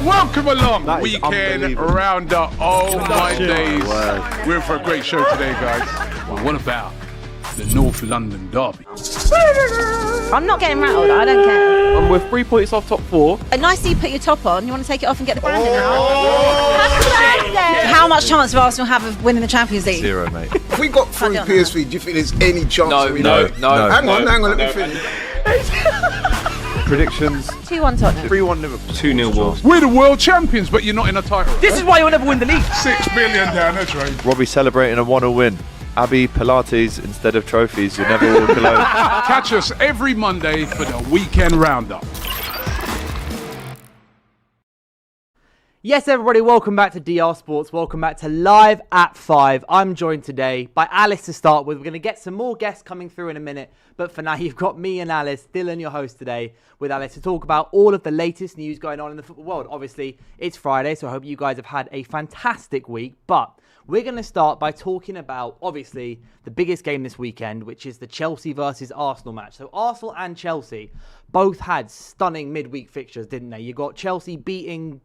Welcome along, That is weekend unbelievable. roundup. Oh my days. Word. We're in for a great show today, guys. Well, what about the North London derby? I'm not getting rattled, I don't care. And we're 3 points off top 4. Nice that you put your top on. You want to take it off and get the branding out? Happy birthday! How much chance do Arsenal have of winning the Champions League? 0, mate. If we got through Can't do it. PSV, do you think there's any chance? that we No. Hang on, let me finish. Predictions 2-1 Tottenham. 3-1 Liverpool. 2-0 Wolves. We're the world champions, but you're not in a title. This is why you'll never win the league. 6 billion down the drain. Robbie celebrating a 1-0 win. Abby Pilates instead of trophies. You never walk alone. Catch us every Monday for the weekend roundup. Yes, everybody, welcome back to DR Sports. Welcome back to Live at 5. I'm joined today by Alice to start with. We're going to get some more guests coming through in a minute. But for now, you've got me and Alice, Dylan, your host today, with Alice to talk about all of the latest news going on in the football world. Obviously, it's Friday, so I hope you guys have had a fantastic week. But we're going to start by talking about, obviously, the biggest game this weekend, which is the Chelsea versus Arsenal match. So Arsenal and Chelsea both had stunning midweek fixtures, didn't they? You got Chelsea beating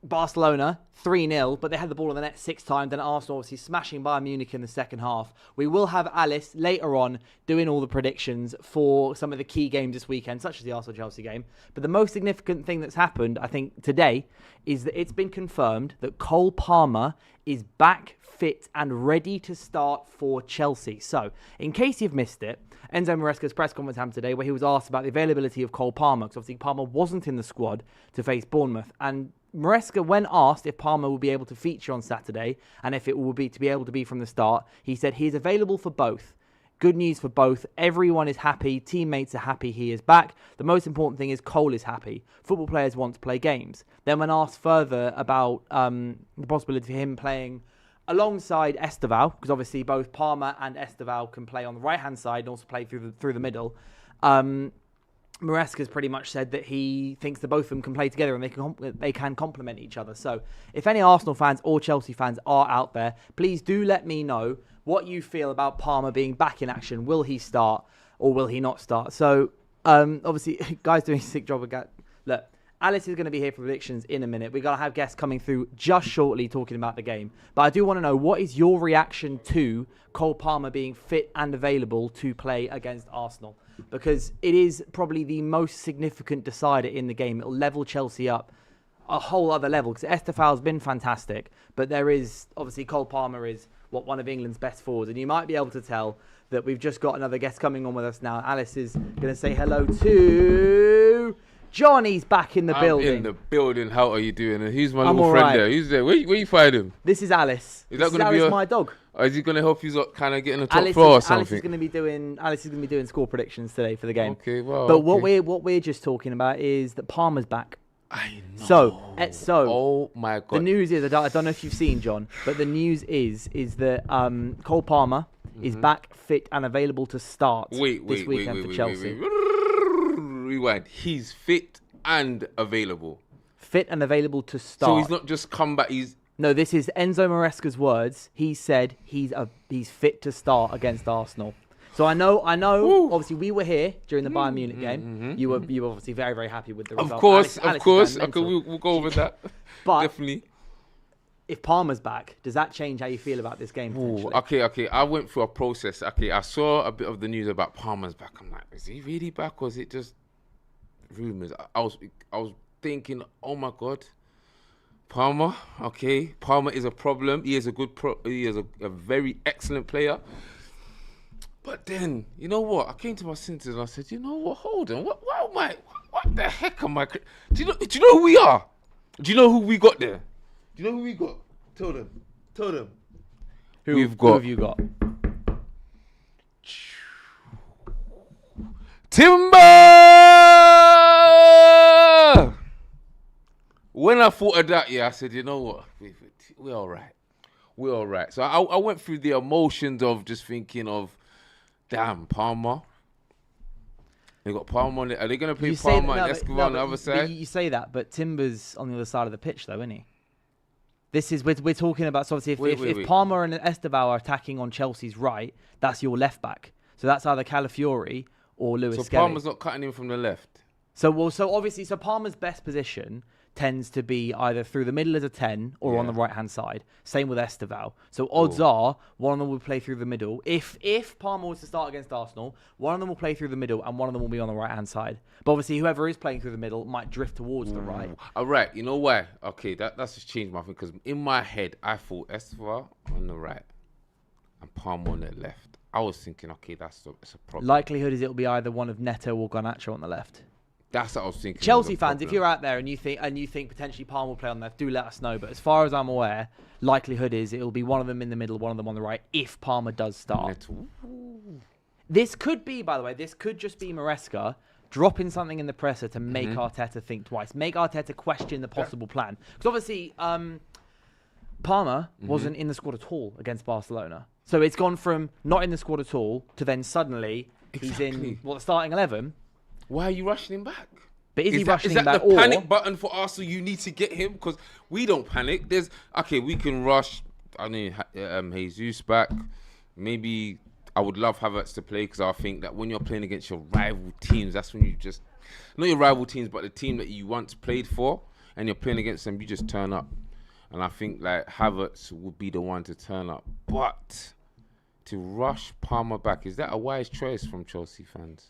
Barcelona 3-0, but they had the ball in the net 6 times. Then Arsenal obviously smashing Bayern Munich in the second half. We will have Alice later on doing all the predictions for some of the key games this weekend, such as the Arsenal-Chelsea game. But the most significant thing that's happened, I think, today is that it's been confirmed that Cole Palmer is back fit and ready to start for Chelsea. So, in case you've missed it, Enzo Maresca's press conference happened today where he was asked about the availability of Cole Palmer, because obviously Palmer wasn't in the squad to face Bournemouth. And Maresca, when asked if Palmer will be able to feature on Saturday and if it will be to be able to be from the start, he said he is available for both. Good news for both. Everyone is happy. Teammates are happy he is back. The most important thing is Cole is happy. Football players want to play games. Then when asked further about the possibility of him playing alongside Esteval, because obviously both Palmer and Esteval can play on the right-hand side and also play through the middle, Maresca's pretty much said that he thinks that both of them can play together and they can complement each other. So if any Arsenal fans or Chelsea fans are out there, please do let me know what you feel about Palmer being back in action. Will he start or will he not start? So obviously, guys doing a sick job again. Look, Alice is going to be here for predictions in a minute. We're going to have guests coming through just shortly talking about the game. But I do want to know, what is your reaction to Cole Palmer being fit and available to play against Arsenal? Because it is probably the most significant decider in the game. It'll level Chelsea up a whole other level, because Estefal's been fantastic. But there is, obviously, Cole Palmer is one of England's best forwards. And you might be able to tell that we've just got another guest coming on with us now. Alice is going to say hello to Johnny's back in the building. I'm in the building. How are you doing? And who's my I'm little all friend right. there? Who's there? Where you find him? This is Alice. Is that This gonna be Alice, a- my dog. Or is he going to help you kind of get in the top Alice floor or is something? going to be doing score predictions today for the game. Okay, well. But okay. what we're just talking about is that Palmer's back. I know. So Oh my God. the news is, I don't know if you've seen, John, but the news is that Cole Palmer is back fit and available to start this weekend for Chelsea. Rewind. He's fit and available. Fit and available to start. So he's not just come back. No, this is Enzo Maresca's words. He said he's fit to start against Arsenal. So I know. Woo. Obviously, we were here during the Bayern Munich game. You were obviously very, very happy with the result. Of course. Alice is Okay, mental. we'll go over that. But Definitely. if Palmer's back, does that change how you feel about this game? Ooh, potentially? okay. I went through a process. Okay, I saw a bit of the news about Palmer's back. I'm like, is he really back, or is it just rumors? I was thinking, oh my God, Palmer. Okay, Palmer is a problem. He is he is a very excellent player. But then, you know what? I came to my senses and I said, you know what? Hold on. What the heck am I? Do you know who we are? Do you know who we got there? Do you know who we got? Tell them. Who have you got? Timber! When I thought of that, I said, you know what? We're all right. So I went through the emotions of just thinking of, damn, Palmer. They got Palmer on it. Are they going to play Palmer and Escobar on the other side? You say that, but Timber's on the other side of the pitch, though, isn't he? This is we're talking about. So obviously, if Palmer and Esteval are attacking on Chelsea's right, that's your left back. So that's either Calafiori or Lewis So Skelly. Palmer's not cutting in from the left. So obviously, Palmer's best position tends to be either through the middle as a 10 or on the right-hand side. Same with Esteval. So odds are one of them will play through the middle. If Palmer was to start against Arsenal, one of them will play through the middle and one of them will be on the right-hand side. But obviously, whoever is playing through the middle might drift towards the right. All right, you know why? Okay, that's just changed my thing because in my head, I thought Esteval on the right and Palmer on the left. I was thinking, okay, it's a problem. Likelihood is it'll be either one of Neto or Garnacho on the left. That's what I was thinking. Chelsea fans, if you're out there and you think potentially Palmer will play on left, do let us know. But as far as I'm aware, likelihood is it'll be one of them in the middle, one of them on the right, if Palmer does start. This could be, by the way, just be Maresca dropping something in the presser to make Arteta think twice, make Arteta question the possible plan. Because obviously, Palmer wasn't in the squad at all against Barcelona. So it's gone from not in the squad at all to then suddenly he's in the starting 11. Why are you rushing him back? But is he rushing him back? Is that the panic button for Arsenal? You need to get him because we don't panic. We can rush. I mean, Jesus back. Maybe I would love Havertz to play because I think that when you're playing against your rival teams, that's when you just not your rival teams, but the team that you once played for, and you're playing against them, you just turn up. And I think like Havertz would be the one to turn up. But to rush Palmer back, is that a wise choice from Chelsea fans?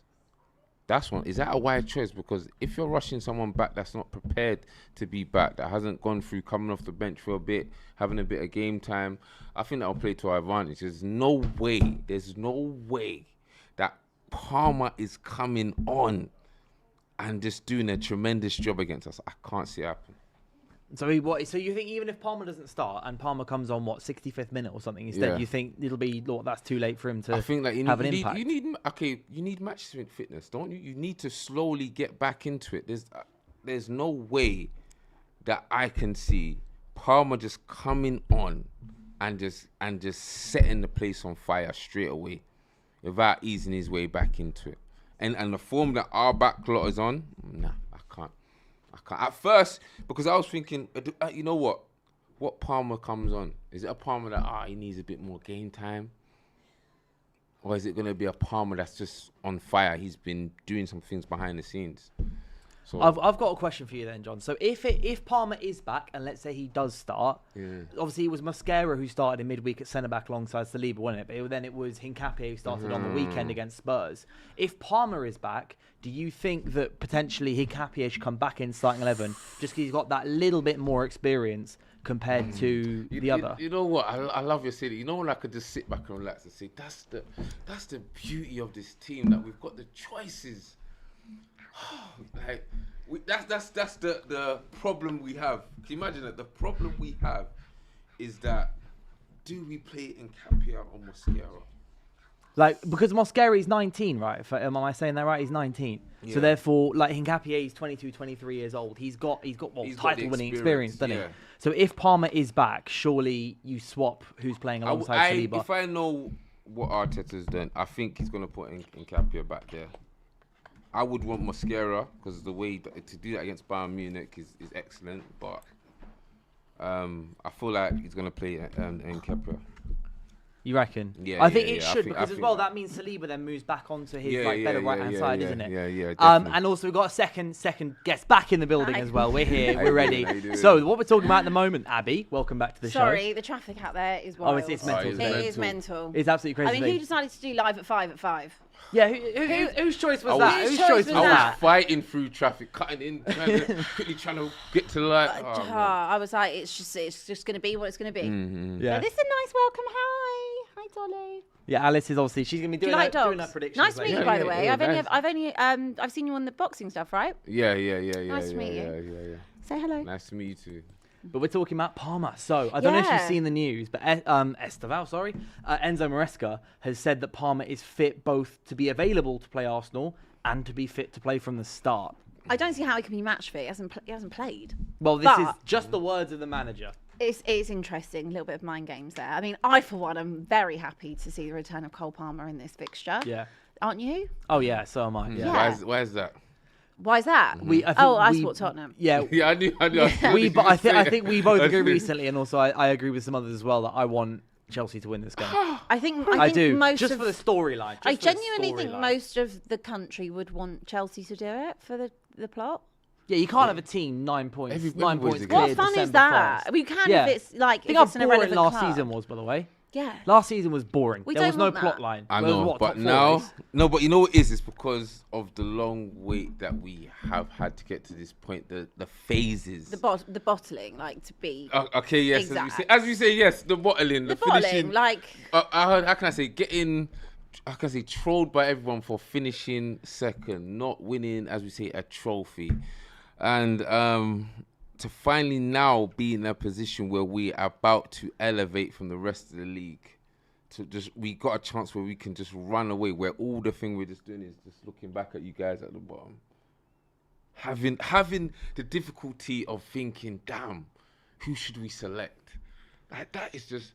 Is that a wise choice? Because if you're rushing someone back that's not prepared to be back, that hasn't gone through coming off the bench for a bit, having a bit of game time, I think that'll play to our advantage. There's no way that Palmer is coming on and just doing a tremendous job against us. I can't see it happen. So you think even if Palmer doesn't start and Palmer comes on 65th minute or something instead, you think it'll be that's too late for him to have an impact? You need match fitness, don't you? You need to slowly get back into it. There's no way that I can see Palmer just coming on and just setting the place on fire straight away without easing his way back into it. And the form that our backlot is on, nah, I can't. At first, because I was thinking, you know what Palmer comes on? Is it a Palmer that he needs a bit more game time? Or is it going to be a Palmer that's just on fire? He's been doing some things behind the scenes. So I've got a question for you then, John. So if Palmer is back, and let's say he does start, obviously it was Mosquera who started in midweek at centre-back alongside Saliba, wasn't it? But then it was Hincapié who started on the weekend against Spurs. If Palmer is back, do you think that potentially Hincapié should come back in starting 11 just because he's got that little bit more experience compared to the other? You know what? I love your city. You know when I could just sit back and relax and say, that's the beauty of this team, that we've got the choices. That's the problem we have. Can you imagine that? The problem we have is that do we play Hincapié or Mosquera? Because Mosquera is 19, right? Am I saying that right? He's 19. Yeah. So therefore, Hincapié is 22, 23 years old. He's got title-winning experience, doesn't he? So if Palmer is back, surely you swap who's playing alongside Saliba. If I know what Arteta's done, I think he's going to put Hincapié back there. I would want Mosquera because the way to do that against Bayern Munich is excellent, but I feel like he's going to play Hincapié. You reckon? Yeah, I think it should because as well that means Saliba then moves back onto his better right-hand side, isn't it? Yeah, definitely. And also we've got a second guest back in the building as well. We're here, we're ready. So what we're talking about at the moment, Abby, welcome back to the show. Sorry, the traffic out there is wild. Oh, it's mental. It is mental. It's absolutely crazy. I mean, who decided to do live at 5? Yeah, whose choice was that? Whose choice was I that? was fighting through traffic, cutting in, quickly trying to get to light. I was like, it's just going to be what it's going to be. Yeah. So this is a nice welcome. Hi, Dolly. Yeah, Alice is obviously she's going to be doing her predictions. Nice to meet you, by the way. Yeah, I've seen you on the boxing stuff, right? Yeah. Nice to meet you. Say hello. Nice to meet you too. But we're talking about Palmer. So I don't know if you've seen the news, but Enzo Maresca has said that Palmer is fit both to be available to play Arsenal and to be fit to play from the start. I don't see how he can be match fit. He hasn't played. Well, this is just the words of the manager. It's interesting, a little bit of mind games there. I mean, I, for one, am very happy to see the return of Cole Palmer in this fixture. Yeah. Aren't you? Oh, yeah, so am I. Yeah. Why is that? Why is that? I support Tottenham. Yeah. Yeah, I knew. I think we both agree recently, and also I agree with some others as well, that I want Chelsea to win this game. I think do. Most just of, for the storyline. I genuinely think most of the country would want Chelsea to do it for the the plot. Yeah, you can't have a team 9 points. Everybody's 9 points against clear. What fun is December that? 1st. We can Yeah. if it's like Think if it's how an boring irrelevant last club. season was, by the way. Yeah. Last season was boring. We There was don't no want plot that. line. I Whereas know, what, but top four now, is? no, but you know what it is? It's because of the long wait that we have had to get to this point. The phases. The bottling, like to be. Okay, yes, Exact. as we say, yes, the bottling, The finishing. bottling, like. I heard. How can I say? How can I say? Trolled by everyone for finishing second, not winning, as we say, a trophy, and to finally now be in a position where we're about to elevate from the rest of the league. We got a chance where we can just run away, where all the thing we're just doing is just looking back at you guys at the bottom. Having the difficulty of thinking, damn, who should we select? Like, that is just,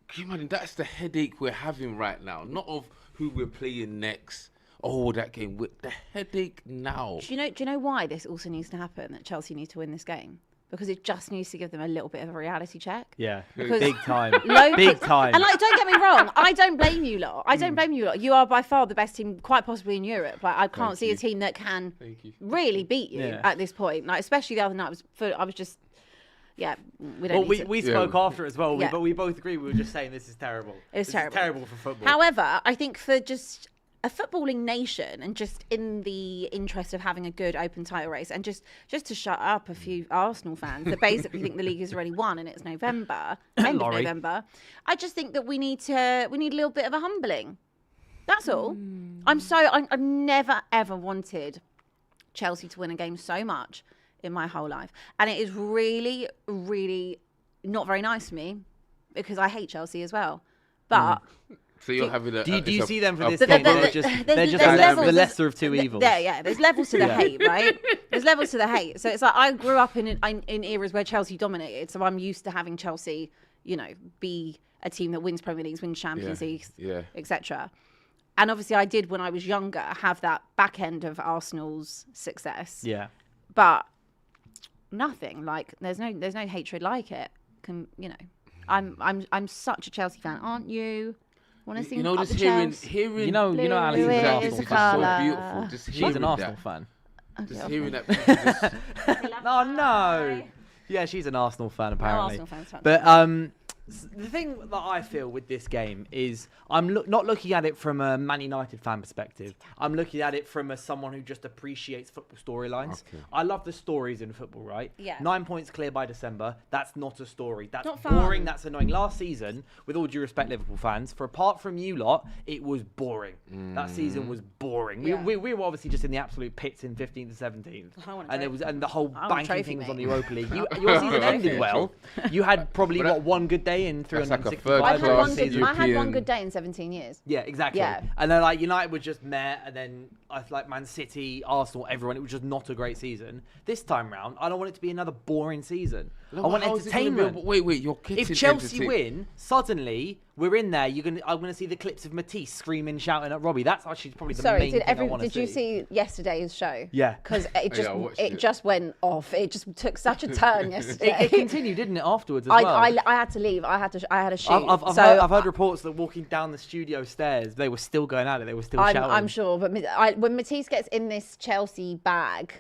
can you imagine? That's the headache we're having right now. Not of who we're playing next. Oh, that game. The headache now. Do you know why this also needs to happen? That Chelsea needs to win this game because it just needs to give them a little bit of a reality check. Yeah, Because big time. Loads Big of- time. And like, don't get me wrong, I don't blame you lot. You are by far the best team, quite possibly in Europe. Like, I can't see a team that can really beat you Yeah. at this point. Like, especially the other night, I was just, yeah, we don't. Well, need to. we spoke after as well, Yeah. but we both agree. We were just saying this is terrible. It's This terrible. is terrible for football. However, I think for just a footballing nation and just in the interest of having a good open title race and just to shut up a few Arsenal fans that basically think the league is already won and it's November, end of Laurie. November, I just think that we need a little bit of a humbling. That's all. I've never ever wanted Chelsea to win a game so much in my whole life. And it is really, really not very nice for me because I hate Chelsea as well. But So you're having a. Do you see them for this But game? there- They're just there's levels. the lesser of two evils. There's levels to the hate, right? There's levels to the hate. So it's like I grew up in eras where Chelsea dominated, so I'm used to having Chelsea, be a team that wins Premier Leagues, wins Champions Leagues, etc. And obviously, I did when I was younger have that back end of Arsenal's success. Yeah. But nothing like there's no hatred like it. I'm such a Chelsea fan, aren't you? Want to see just hearing. You know, Alice is Blue an is Arsenal a It's fan. colour. so beautiful. Just hearing She's an Arsenal that. fan. Just hearing that. People just, Oh no. Yeah, she's an Arsenal fan apparently. Arsenal fans, But the thing that I feel with this game is I'm not looking at it from a Man United fan perspective. I'm looking at it from someone who just appreciates football storylines. Okay. I love the stories in football, right? Yeah. 9 points clear by December. That's not a story. That's Not fun. boring. That's annoying. Last season, with all due respect, Liverpool fans, apart from you lot, it was boring. That season was boring. Yeah. We were obviously just in the absolute pits in 15th to 17th, I want a and there trophy. was the whole I want a banking trophy, thing was on mate. the Europa League. Your season ended well. You had probably one good day in That's like a 365 third I had, class one good, season. I had one European- good day in 17 years. Yeah, exactly. Yeah. And then United was just meh, and then I feel like Man City, Arsenal, everyone. It was just not a great season. This time round, I don't want it to be another boring season. I want How is it gonna be- entertainment. Wait, you're getting If Chelsea entertained. win, suddenly we're in there. I'm gonna see the clips of Matisse screaming, shouting at Robbie. That's actually probably the Sorry, main thing I want to did you see yesterday's show? Yeah. Because I watched it. just went off. It just took such a turn yesterday. It continued, didn't it? Afterwards as well. I had to leave. I had a shoot. I've heard reports that walking down the studio stairs, they were still going at it. They were still shouting. I'm sure, but when Matisse gets in this Chelsea bag,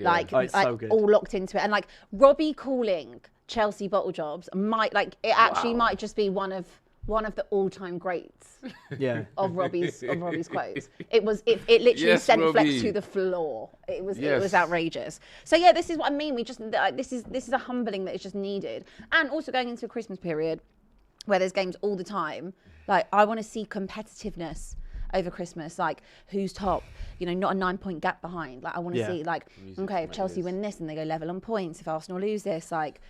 Oh, it's so good. all locked into it, and like Robbie calling Chelsea bottle jobs might might just be one of the all-time greats Yeah. of Robbie's quotes. It literally Yes, sent Flex Robbie. to the floor. It was Yes. outrageous. So yeah, this is what I mean. This is a humbling that is just needed, and also going into a Christmas period where there's games all the time. Like I want to see competitiveness over Christmas, like who's top, not a 9-point gap behind. Like I want to see like, okay, if Chelsea win this and they go level on points, if Arsenal lose this, like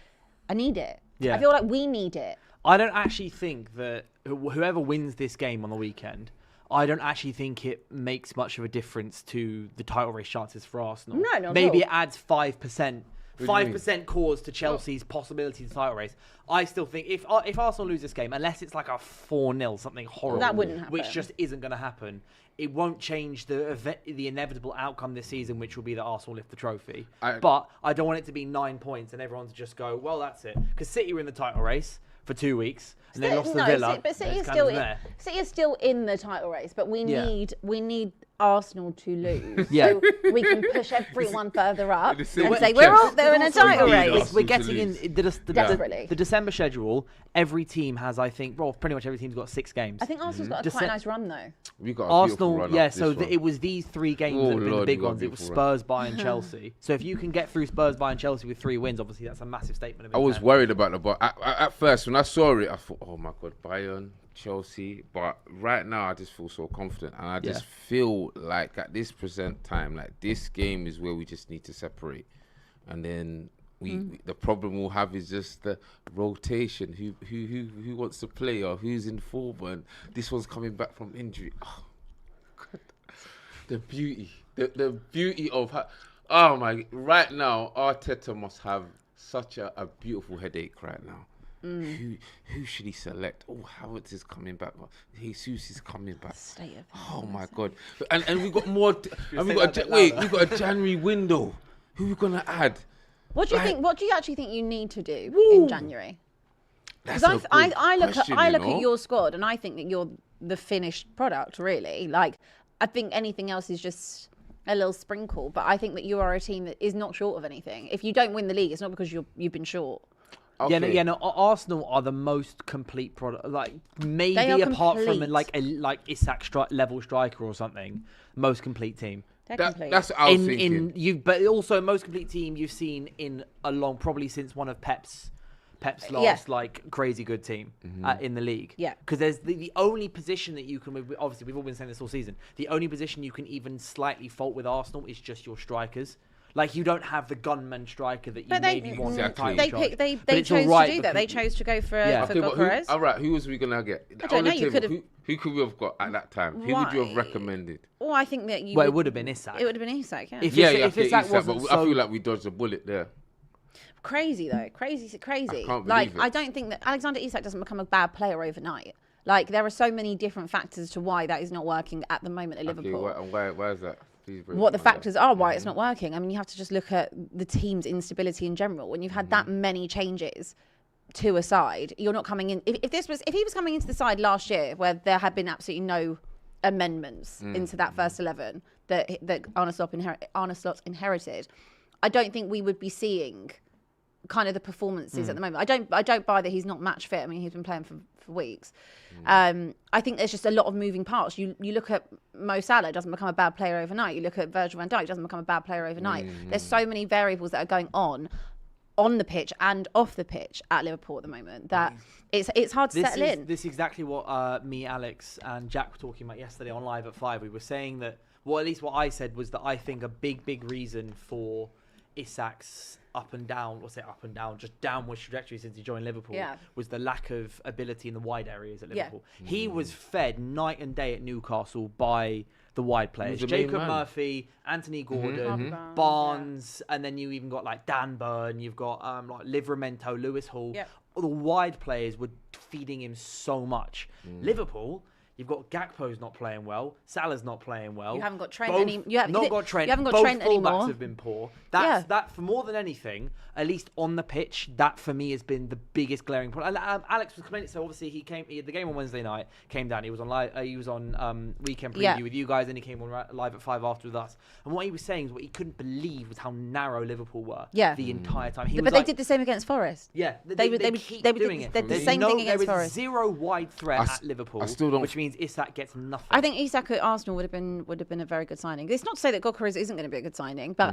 I need it. Yeah. I feel like we need it. I don't actually think that whoever wins this game on the weekend, I don't actually think it makes much of a difference to the title race chances for Arsenal. No, not at Maybe all. it adds 5%. do you mean? 5% cause to Chelsea's possibility to title race. I still think if Arsenal lose this game, unless it's like a 4-0, something horrible, That wouldn't happen. which just isn't going to happen, it won't change the inevitable outcome this season, which will be that Arsenal lift the trophy. But I don't want it to be 9 points and everyone to just go, well, that's it. Because City were in the title race for 2 weeks and they lost to Villa. But City and is it's kind of still there. City is still in the title race, but we Yeah. need Arsenal to lose. Yeah. So we can push everyone further up and It's the say, chest. we're all there in a Also title need race. us. We're to getting in lose. Desperately. the December schedule. Every team has, I think, well, pretty much every team's got 6 games. I think Arsenal's got a quite a nice run, though. We got a beautiful Arsenal, run yeah. up So this one. it was these 3 games Oh, that have been Lord, the big we got a ones. It was beautiful Spurs, Bayern, Chelsea. So if you can get through Spurs, Bayern, Chelsea with 3 wins, obviously that's a massive statement of I was intent. worried about the but at first when I saw it, I thought, oh my god, Bayern, Chelsea. But right now, I just feel so confident, and I just feel like at this present time, like this game is where we just need to separate, and then the problem we'll have is just the rotation. Who wants to play or who's in form, and this one's coming back from injury. Oh, God. The beauty of her. Oh my! Right now, Arteta must have such a beautiful headache right now. Who should he select? Oh, Havertz is coming back. Jesus is coming back. State of Oh my God! And we've got more. And we've got we've got a January window. Who are we gonna add? What do you Like- think? What do you actually think you need to do in January? That's Because a good I look question, at your squad and I think that you're the finished product. Really, like I think anything else is just a little sprinkle. But I think that you are a team that is not short of anything. If you don't win the league, it's not because you've been short. Okay. Yeah, no, Arsenal are the most complete product. Like maybe They are apart from complete. like Isak level striker or something, most complete team. They're complete. That's what I was thinking. But also most complete team you've seen in a long, probably since one of Pep's last like crazy good team in the league. Yeah. Because there's the only position that you can, obviously we've all been saying this all season, the only position you can even slightly fault with Arsenal is just your strikers. Like you don't have the gunman striker that you But maybe want. Exactly. they chose to do that. They chose to go for Okay, but Gyökeres. all right, who was we gonna get? I don't know, On the you table, could've- who could we have got at that time? Who would you have Right. recommended? Well, I think that you. Well, it would have been Isak. It would have been Isak. Yeah. If Yeah, Isak Isak, wasn't but so... I feel like we dodged a bullet there. Crazy though, crazy. I can't Like believe it. I don't think that Alexander Isak doesn't become a bad player overnight. Like there are so many different factors to why that is not working at the moment at Liverpool. Okay, why is that? Please break What the it down. factors are why it's not working. I mean, you have to just look at the team's instability in general. When you've had that many changes to a side, you're not coming in. If he was coming into the side last year where there had been absolutely no amendments into that first 11 that Arne Slot's inherited, I don't think we would be seeing kind of the performances at the moment. I don't buy that he's not match fit. I mean, he's been playing for weeks. I think there's just a lot of moving parts. You look at Mo Salah, doesn't become a bad player overnight. You look at Virgil van Dijk, doesn't become a bad player overnight. There's so many variables that are going on the pitch and off the pitch at Liverpool at the moment that it's hard to settle in. This is exactly what me, Alex, and Jack were talking about yesterday on Live at 5. We were saying that, well, at least what I said was that I think a big reason for Isak's up and down, just downward trajectory since he joined Liverpool was the lack of ability in the wide areas at Liverpool. He was fed night and day at Newcastle by the wide players. the main Jacob man. Murphy, Anthony Gordon, Barnes, and then you even got like Dan Burn, you've got like Livramento, Lewis Hall. Yeah. All the wide players were feeding him so much. Liverpool, you've got Gakpo's not playing well, Salah's not playing well. You haven't got Trent Both- any- you have- not you got Trent. haven't got Both Trent fullbacks anymore. have been poor. Yeah. That for more than anything, at least on the pitch, that for me has been the biggest glaring problem. Alex was complaining. So obviously the game on Wednesday night came down. He was on live. He was on weekend preview with you guys, and he came on live at 5 after with us. And what he was saying is what he couldn't believe was how narrow Liverpool were. The entire time. But they did the same against Forest. Yeah, They would keep do doing it. the There's same thing against there is Forest. zero wide threat at Liverpool, I still don't- which means Isak gets nothing. I think Isak at Arsenal would have been a very good signing. It's not to say that Gyökeres isn't going to be a good signing, but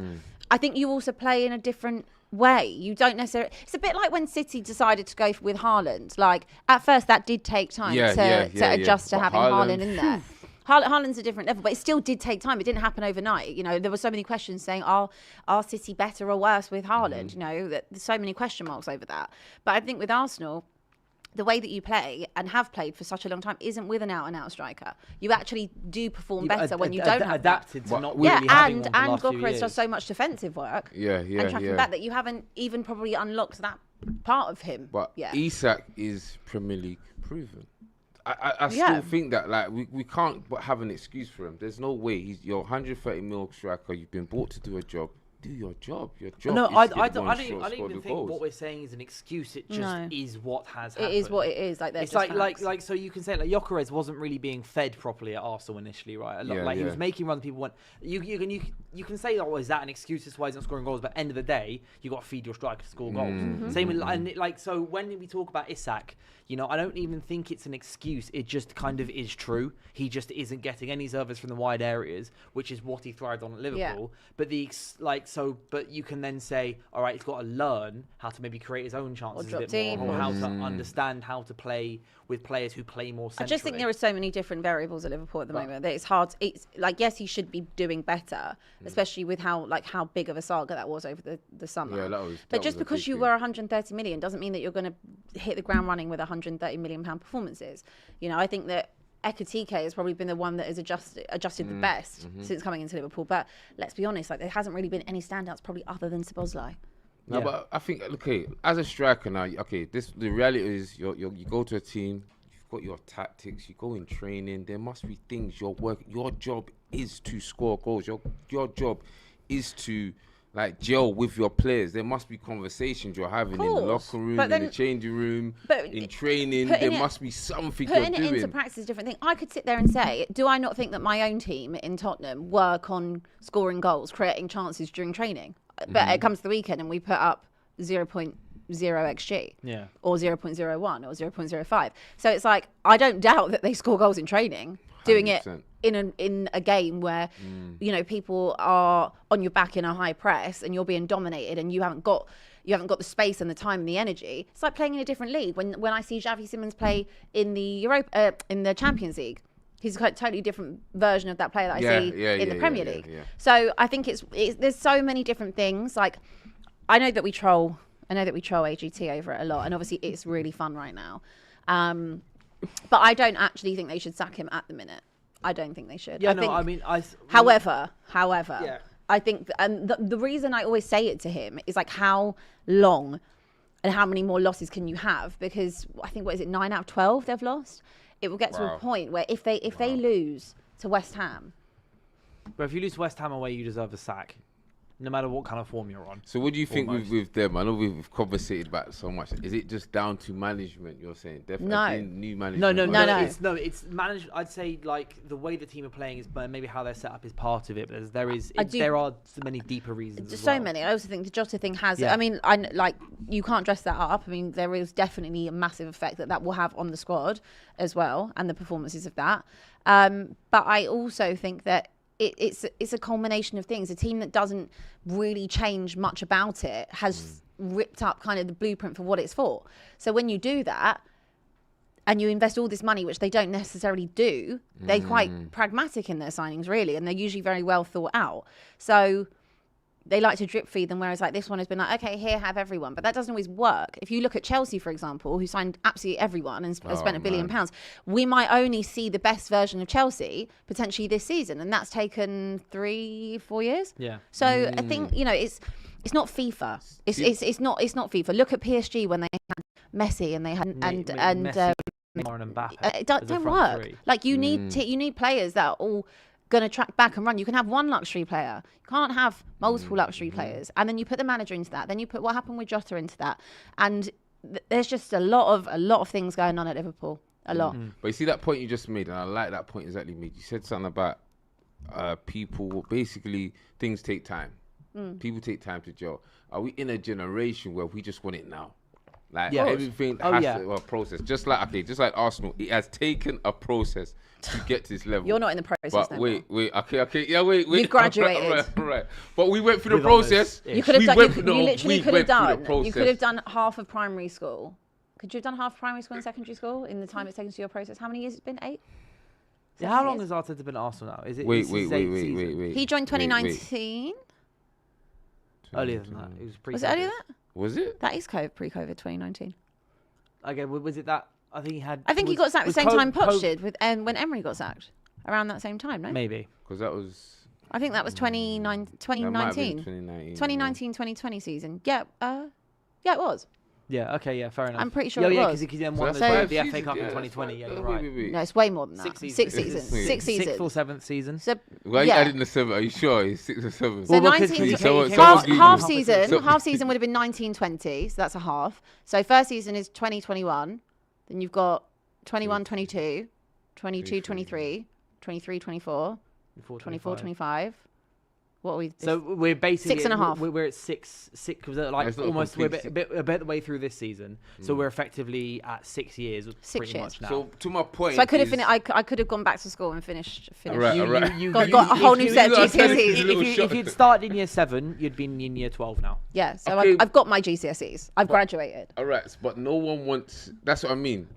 I think you also play in a different way. You don't necessarily. It's a bit like when City decided to go with Haaland. Like at first, that did take time to adjust to But having Haaland- Haaland in there. Haaland's a different level, but it still did take time. It didn't happen overnight. You know, there were so many questions saying, are City better or worse with Haaland? You know, there's so many question marks over that. But I think with Arsenal, the way that you play and have played for such a long time isn't with an out-and-out striker. You actually do perform You've better when you don't have adapted that. to not Yeah, really having and one for the last few Gyökeres years. does so much defensive work. Yeah, And tracking back that you haven't even probably unlocked that part of him. But yeah. Isak is Premier League proven. I still think that like we can't but have an excuse for him. There's no way you're 130 mil striker. You've been bought to do a job. do your job. Your job. No, is I to get the don't. ball I and don't score even the think goals. what we're saying is an excuse. It just No. is what has It happened. is what it is. Like It's just like so you can say like Gyökeres wasn't really being fed properly at Arsenal initially, right? He was making runs. People went. You can say, oh, is that an excuse? That's why he's not scoring goals. But end of the day, you got to feed your striker to score goals. Same with and so when we talk about Isak, I don't even think it's an excuse. It just kind of is true. He just isn't getting any service from the wide areas, which is what he thrived on at Liverpool. But but you can then say, all right, he's got to learn how to maybe create his own chances a bit more, or how to understand how to play with players who play more centrally. I just think there are so many different variables at Liverpool at the moment that it's hard. It's like, yes, he should be doing better, especially with how big of a saga that was over the summer. Yeah, that but was just a because big you thing. were 130 million doesn't mean that you're going to hit the ground running with 130 million pound performances. I think that Ekatike has probably been the one that has adjusted the best since coming into Liverpool. But let's be honest, like there hasn't really been any standouts probably other than Szoboszlai. No, but I think as a striker now, the reality is you go to a team, you've got your tactics, you go in training. There must be things you're working. Your job is to score goals. Your job is to gel with your players. There must be conversations you're having in the locker room, in the changing room, in training. There must be something you're doing. Putting it into practice is a different thing. I could sit there and say, do I not think that my own team in Tottenham work on scoring goals, creating chances during training? But it comes to the weekend and we put up 0.0 xg, or 0.01 or 0.05. So it's like, I don't doubt that they score goals in training, doing 100%. It in a game where people are on your back in a high press and you're being dominated and you haven't got the space and the time and the energy. It's like playing in a different league. When I see Xavi Simons play in the in the Champions League, he's a totally different version of that player that I see in the Premier League. So I think it's there's so many different things. Like I know that we troll AGT over it a lot, and obviously it's really fun right now. But I don't actually think they should sack him at the minute. I don't think they should. However, I think, and the reason I always say it to him is like, how long and how many more losses can you have? Because I think, 9 out of 12 they've lost. It will get to a point where if they lose to West Ham. But if you lose to West Ham away, you deserve a sack, no matter what kind of form you're on. So what do you think with them? I know we've conversated about it so much. Is it just down to management, you're saying? Definitely new management? No. It's management. I'd say the way the team are playing is maybe how they're set up is part of it. But there are so many deeper reasons. So many. I also think the Jota thing has. Yeah. I mean, you can't dress that up. I mean, there is definitely a massive effect that will have on the squad as well and the performances of that. But I also think that it's a culmination of things. A team that doesn't really change much about it has ripped up kind of the blueprint for what it's for. So when you do that and you invest all this money, which they don't necessarily do, they're quite pragmatic in their signings, really, and they're usually very well thought out. So they like to drip feed them, whereas this one has been like, okay, here, have everyone. But that doesn't always work. If you look at Chelsea, for example, who signed absolutely everyone and spent £1 billion, we might only see the best version of Chelsea potentially this season. And that's taken 3-4 years. Yeah. So I think, it's not FIFA. It's not FIFA. Look at PSG when they had Messi and they had Messi, Neymar and Mbappe. It don't work. Three. Like you need players that are all going to track back and run. You can have one luxury player. You can't have multiple luxury players. And then you put the manager into that. Then you put what happened with Jota into that. And there's just a lot of things going on at Liverpool. A lot. But you see that point you just made, and I like that point exactly made. You said something about people. Basically, things take time. People take time to gel. Are we in a generation where we just want it now? Everything has to process. Just like Arsenal, it has taken a process to get to this level. You're not in the process. But wait. Wait. You've graduated. Right. But we went through the process. You could have done. You literally could have done. You could have done half of primary school. Could you have done half of primary school and secondary school in the time it's taken to your process? How many years it's been? 8. Yeah, how long has Arteta been at Arsenal now? Is it? Wait. He joined 2019. Earlier than that. It was pre-COVID. Was it earlier than that? Was it? That is pre-COVID 2019. Okay, was it that? I think he got sacked at the same time Poch did when Emery got sacked. Around that same time, no? Maybe. Because that was... I think that was 2019. 2019. 2019-2020 season. Yeah, it was. Yeah. Okay. Yeah. Fair enough. I'm pretty sure yeah, it yeah, was. because he then won that's the five FA seasons, Cup in yeah, 2020. Yeah, that's you're fine. right. No, it's way more than that. 6 seasons. Six seasons. Six Six Sixth seasons. or seventh season. So Why are you yeah. adding the 7? Are you sure? It's 6 or 7. So Well, because 19 he So- came so- half, Google. half So- season. Half season would have been 1920, so that's a half. So first season is 2021. Then you've got 21, 22, 22, 23, 23, 24, 24, 25. What are we? So we're basically 6.5. We're at six, like It's not almost. We're a complete bit, a bit the way through this season. So we're effectively at 6 years, 6 pretty years. much now. So to my point, So I could have is- finished. I could have gone back to school and finished. Alright, alright. Got a whole new set of got a GCSEs. little If shot. you'd started in year 7, you'd been in year 12 now. Yeah, so Okay. I've got my GCSEs. I've graduated. All right, but no one wants. That's what I mean.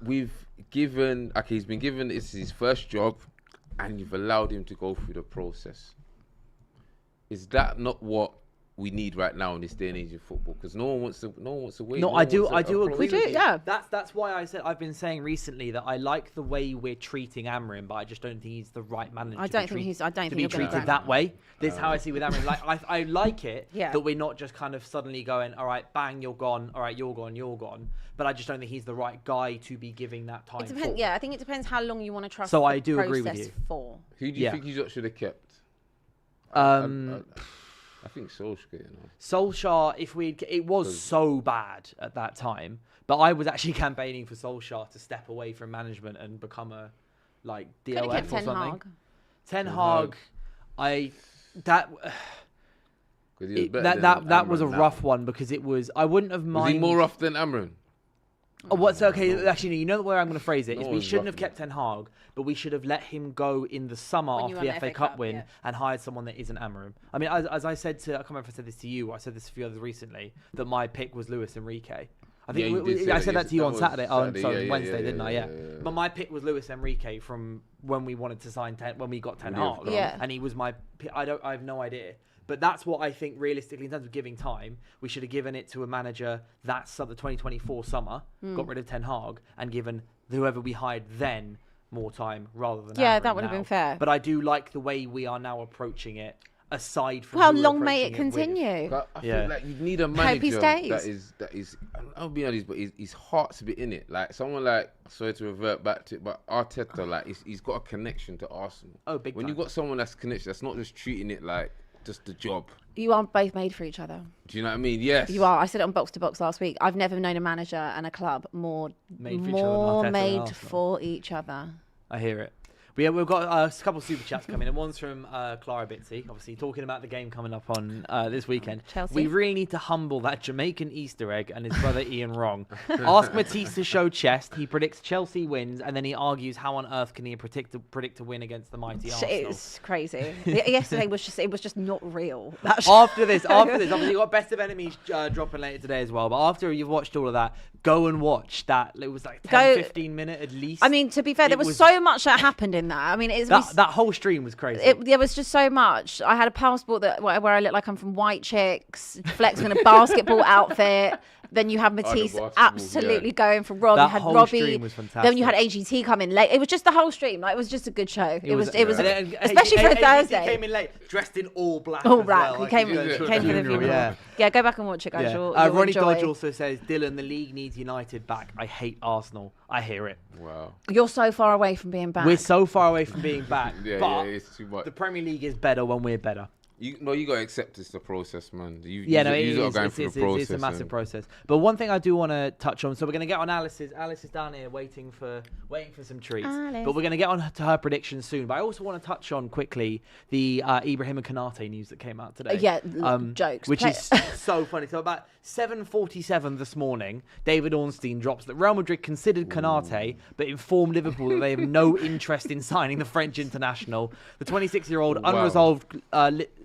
We've given. Okay, he's been given. It's his first job, and you've allowed him to go through the process. Is that not what we need right now in this day and age of football? Because no one wants to. No one wants to wait. No, one I do. wants a- I a do agree. We do, process. yeah. That's why I said I've been saying recently that I like the way we're treating Amrin, but I just don't think he's the right manager. I don't think he's. I don't to think be you're going treated that way. This is how I see with Amrin. Like I like it Yeah. that we're not just kind of suddenly going, all right, bang, you're gone. All right, you're gone, you're gone. But I just don't think he's the right guy to be giving that time. It depends. for. Yeah, I think it depends how long you want to trust. So the I do agree with process you. For. Who do you Yeah. think he should have kept? I think Solskjaer. You know. Solskjaer, it was so bad at that time, but I was actually campaigning for Solskjaer to step away from management and become a Could have DOF kept or Ten something. Hag. Ten Hag. Hag, 'Cause he was better that than was a Amrin now. rough one because it was. I wouldn't have Was minded. he more rough than Amrin? Oh, what's okay? Actually, you know the way I'm going to phrase it No is we one's shouldn't have rough, kept Ten Hag, but we should have let him go in the summer When you after won the FA Cup win yeah. and hired someone that isn't Amarim. I mean, as I said to, I can't remember if I said this to you. I said this a few others recently that my pick was Luis Enrique. I think Yeah, you did say I that, said that yes, to you that on was Saturday. Saturday, Sorry, yeah, Wednesday, yeah, didn't I? yeah, Yeah. yeah. But my pick was Luis Enrique from when we wanted to sign when we got Ten Hag. Yeah. And he was my. I have no idea. But that's what I think realistically, in terms of giving time, we should have given it to a manager that's the 2024 summer, got rid of Ten Hag, and given whoever we hired then more time rather than Yeah, Amrin that would have now. been fair. But I do like the way we are now approaching it, aside from How who we're long may it approaching with. continue? But I Yeah. feel like you need a Hope manager he that stays. is. I'll be honest, but his heart's a bit in it. Like someone like, sorry to revert back to it, but Arteta, like he's got a connection to Arsenal. Oh, big When time. you've got someone that's connected, that's not just treating it like just the job. You are both made for each other. Do you know what I mean? Yes. You are. I said it on Box to Box last week. I've never known a manager and a club more Made for each other than Arteta and made Arsenal. for each other. I hear it. But yeah, we've got a couple of super chats coming in. One's from Clara Bitsy, obviously talking about the game coming up on this weekend. Chelsea. We really need to humble that Jamaican Easter egg and his brother Ian wrong. Ask Matisse to show chest. He predicts Chelsea wins, and then he argues how on earth can he predict a win against the mighty Arsenal. It's crazy. Yesterday was just not real. That After this, obviously you got Best of Enemies dropping later today as well. But after you've watched all of that, go and watch that. It was like 10-15 minute at least. I mean, to be fair, there It was was- so much that happened in that. I mean, that whole stream was crazy. there was just so much. I had a passport where I look like I'm from White Chicks, flexing in a basketball outfit. Then you had Matisse basketball, absolutely yeah. going for Rob. That You had whole Robbie. stream was Then you had fantastic. AGT come in late. It was just the whole stream. Like, it was just a good show. It was And especially for a AGT Thursday. came in late, dressed in all black. All as black. well, He like came, he was he to a came for the funeral. Yeah. Go back and watch it, guys. Yeah. You'll Ronnie enjoy. Dodge also says, Dylan, the league needs United back. I hate Arsenal. I hear it. Wow. You're so far away from being back. We're so far away from being back. Yeah, but it's too much. the Premier League is better when we're better. You got to accept it's the process, man. You Yeah, no, you it are is, going it's, through it's, the process. it's a massive and- process. But one thing I do want to touch on, so we're going to get on Alice's. Alice is down here waiting for some treats. Alice. But we're going to get on to her predictions soon. But I also want to touch on quickly the Ibrahim and Konate news that came out today. Yeah, jokes. Which is so funny. So about 7:47 this morning, David Ornstein drops that Real Madrid considered Konate, but informed Liverpool that they have no interest in signing the French international. The 26-year-old unresolved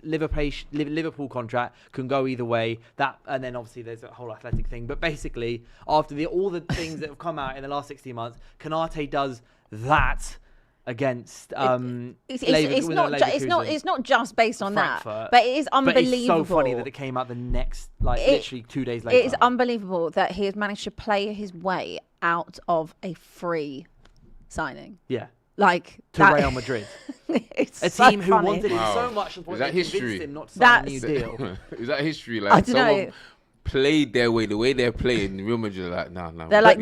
Liverpool contract can go either way. That, and then obviously there's a whole athletic thing. But basically, after all the things that have come out in the last 16 months, Konate does that against It's not just based on that, Frankfurt. but it is But unbelievable. it's so funny that it came out the next, literally 2 days later. It is unbelievable that he has managed to play his way out of a free signing. Yeah. Like To that, Real Madrid. it's A so team who funny. wanted him Wow. so much to the point Is that they convinced history? him not to sign a new That's- deal. Is that history? I Like don't know. played their way, the way they're playing, Real Madrid are like, no. They're like,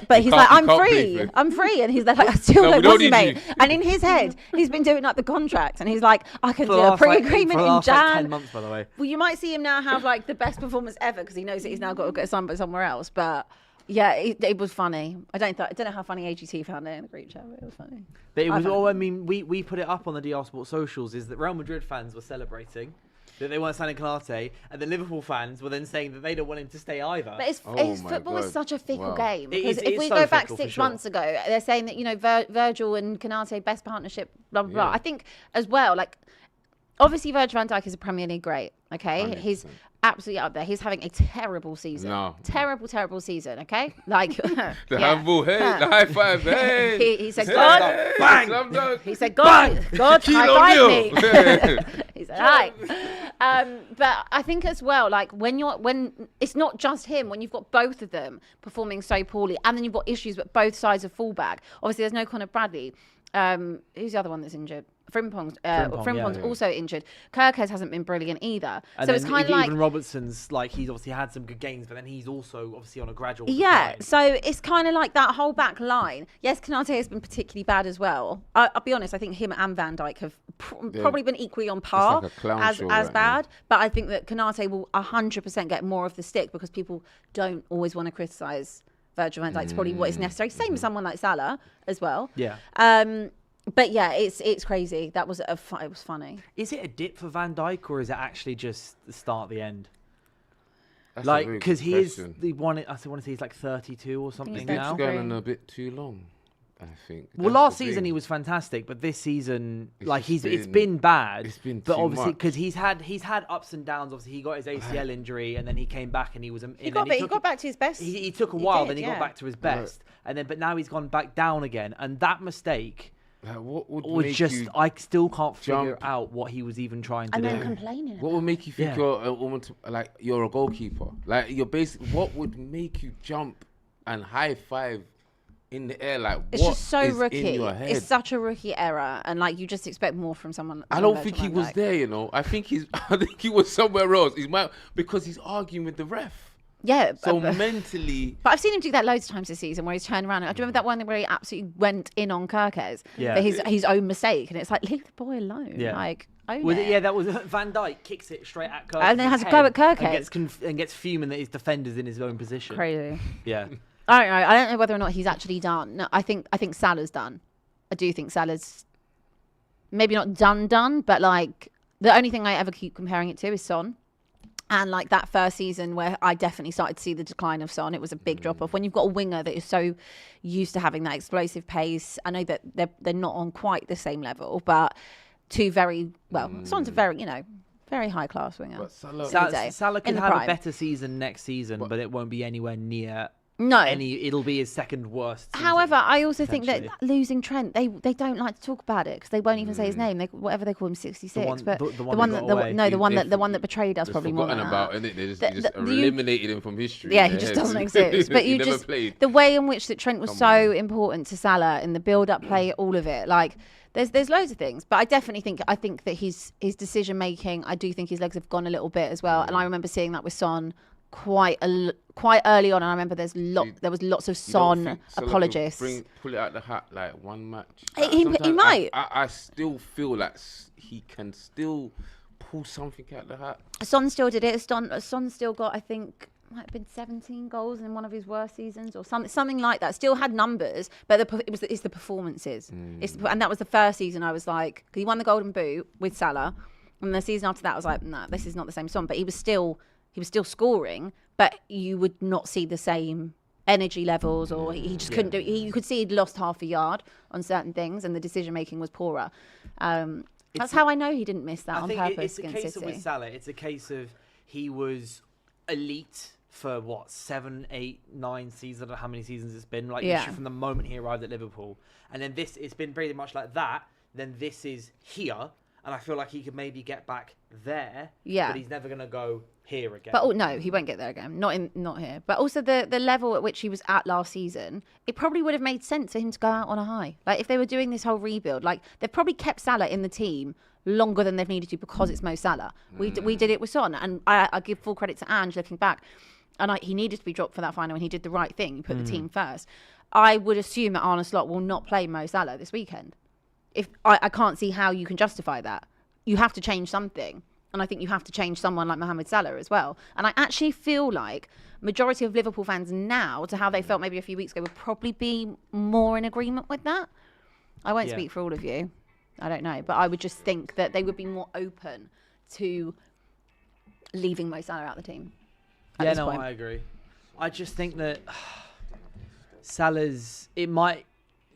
but he's like, I'm free, and he's like, I still don't want you, mate. And in his head, he's been doing up the contract, and he's like, I can do a pre-agreement in Jan. 10 months, by the way. Well, you might see him now have like the best performance ever because he knows that he's now got to get signed by somewhere else. But yeah, it was funny. I don't know how funny AGT found it in the group chat, but it was funny. But it was all. I mean, we put it up on the DR Sports socials. Is that Real Madrid fans were celebrating that they weren't signing Konate, and the Liverpool fans were then saying that they don't want him to stay either. But football is such a fickle game. Because It is if we so go back fickle, 6 for sure. months ago, they're saying that, Virgil and Konate, best partnership, blah, blah, blah. Yeah. I think as well, like, obviously Virgil van Dijk is a Premier League great, okay? 100%. He's absolutely up there. He's having a terrible season. No. Terrible season, okay? Like, The handball, hey, the high five, hey. he said, God, Bang! he said, God, high five me. Deal. He said, hi. But I think as well, like when it's not just him, when you've got both of them performing so poorly, and then you've got issues with both sides of fullback. Obviously, there's no Conor Bradley. Who's the other one that's injured? Frimpong's also injured. Kirkes hasn't been brilliant either. And so it's kind of like even Robertson's like he's obviously had some good games, but then he's also obviously on a gradual. yeah. decline. So it's kind of like that whole back line. Yes, Konate has been particularly bad as well. I'll be honest. I think him and Van Dijk have probably been equally on par like a clown as show right bad. But I think that Konate will 100% get more of the stick because people don't always want to criticise Virgil van Dijk. It's probably what is necessary. Same with someone like Salah as well. Yeah. But yeah, it's crazy. That was it was funny. Is it a dip for Van Dijk, or is it actually just the start, the end? That's Like, a very because good he is question. the one. I want to say he's like 32 or something He's now. It's going on a bit too long, I think. Well, That's last the season thing. he was fantastic, but this season, It's like just it's been- been bad. it's been but too obviously much. because he's had ups and downs. Obviously, he got his ACL injury, and then he came back and he was. He got back to his best. He took a while, did, then he yeah. got back to his best, and then but now he's gone back down again, and that mistake Like, what would was make just you I still can't figure jump? out what he was even trying to and do. then complaining. What would make you think Yeah. you're a woman? Like you're a goalkeeper. Like you're basically. What would make you jump and high five in the air? Like It's what just so is rookie. in your head? It's such a rookie error, and like you just expect more from someone. I don't think he was there. You know. I think he was somewhere else. Because he's arguing with the ref. Yeah. So mentally. But I've seen him do that loads of times this season, where he's turned around. I remember that one where he absolutely went in on Kirkes Yeah. for his own mistake, and it's like leave the boy alone. Yeah. Like own Was it. it, yeah, that was Van Dijk kicks it straight at Kirkes. And then has a go at Kirkes. and gets fuming that his defender's in his own position. Crazy. Yeah. I don't know. I don't know whether or not he's actually done. No, I think Salah's done. I do think Salah's maybe not done, but like the only thing I ever keep comparing it to is Son. And like that first season where I definitely started to see the decline of Son, it was a big drop off. When you've got a winger that is so used to having that explosive pace, I know that they're not on quite the same level, but two very Son's a very very high class winger. But Salah, Salah in could the have prime. a better season next season, but it won't be anywhere near No. it'll be his second worst season. However, I also think that potentially. losing Trent, they don't like to talk about it because they won't even say his name. Whatever they call him, 66. The one- but the one that got away. the one that betrayed us just probably more forgotten than about, that. innit? They just, The- you just the- you- eliminated him from history. Yeah, in he their just heads. doesn't exist. But He you never just played. the way in which that Trent was so important to Salah in the build-up play, all of it. Like there's loads of things, but I definitely think that his decision making. I do think his legs have gone a little bit as well, and I remember seeing that with Son quite early on. And I remember there was lots of You don't Son think Salah could apologists. pull it out the hat like one match. He Sometimes might. I still feel like he can still pull something out the hat. Son still did it. Son still got, I think, might have been 17 goals in one of his worst seasons or something like that. Still had numbers, but it's the performances. And that was the first season I was like, because he won the Golden Boot with Salah, and the season after that I was like, nah, this is not the same Son. But he was still scoring, but you would not see the same energy levels, or he just couldn't do it. You could see he'd lost half a yard on certain things, and the decision making was poorer. That's how I know he didn't miss that I on think purpose it's a against case City. of with Salah. It's a case of he was elite for 7, 8, 9 seasons. I don't know how many seasons it's been. Like Yeah. from the moment he arrived at Liverpool, and then it's been pretty much like that. Then this is here, and I feel like he could maybe get back there. Yeah. But he's never going to go here again. But no, he won't get there again. Not here. But also the level at which he was at last season, it probably would have made sense for him to go out on a high. Like if they were doing this whole rebuild, like they've probably kept Salah in the team longer than they've needed to because it's Mo Salah. We did it with Son, and I give full credit to Ange looking back, and he needed to be dropped for that final, and he did the right thing. He put the team first. I would assume that Arne Slot will not play Mo Salah this weekend. If I can't see how you can justify that. You have to change something. And I think you have to change someone like Mohamed Salah as well. And I actually feel like majority of Liverpool fans now, to how they felt maybe a few weeks ago, would probably be more in agreement with that. I won't speak for all of you. I don't know. But I would just think that they would be more open to leaving Mo Salah out of the team. Yeah, no, I agree. I just think that Salah's, it might,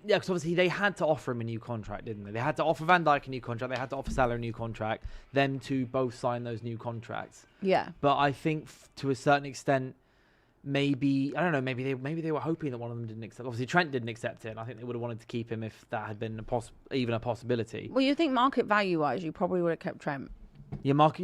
because obviously they had to offer him a new contract, didn't they? They had to offer Van Dijk a new contract. They had to offer Salah a new contract. Them to both sign those new contracts. Yeah. But I think to a certain extent, maybe, I don't know, maybe they were hoping that one of them didn't accept. Obviously Trent didn't accept it, and I think they would have wanted to keep him if that had been even a possibility. Well, you think market value wise, you probably would have kept Trent. Kept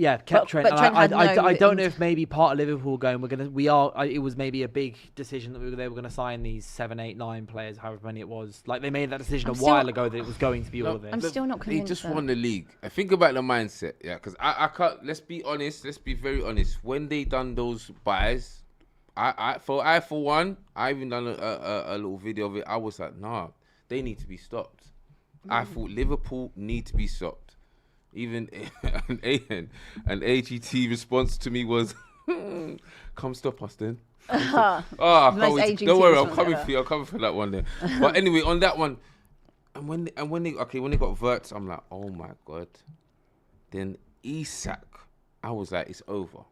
Trent. But Trent I don't know if maybe part of Liverpool going, it was maybe a big decision that they were going to sign these 7, 8, 9 players, however many it was. Like they made that decision a while ago that it was going to be all of this. I'm still not convinced. They just won the league. I think about the mindset, because I can't. Let's be honest. Let's be very honest. When they done those buys, I for one, I even done a little video of it. I was like, nah, they need to be stopped. I thought Liverpool need to be stopped. Even an AGT response to me was, "Come stop us, then." Don't worry, I'm coming for you. I'm coming for that one there. But anyway, on that one, and when they got Wirtz, I'm like, oh my god. Then Isak, I was like, it's over.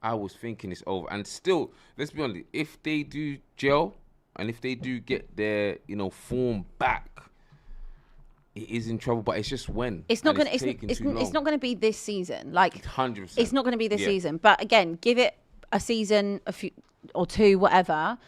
I was thinking it's over, and still, let's be honest. If they do gel, and if they do get their form back, it is in trouble, but it's just when. It's not going to be this season. Like 100%. It's not going to be this season. But again, give it a season, a few or two, whatever,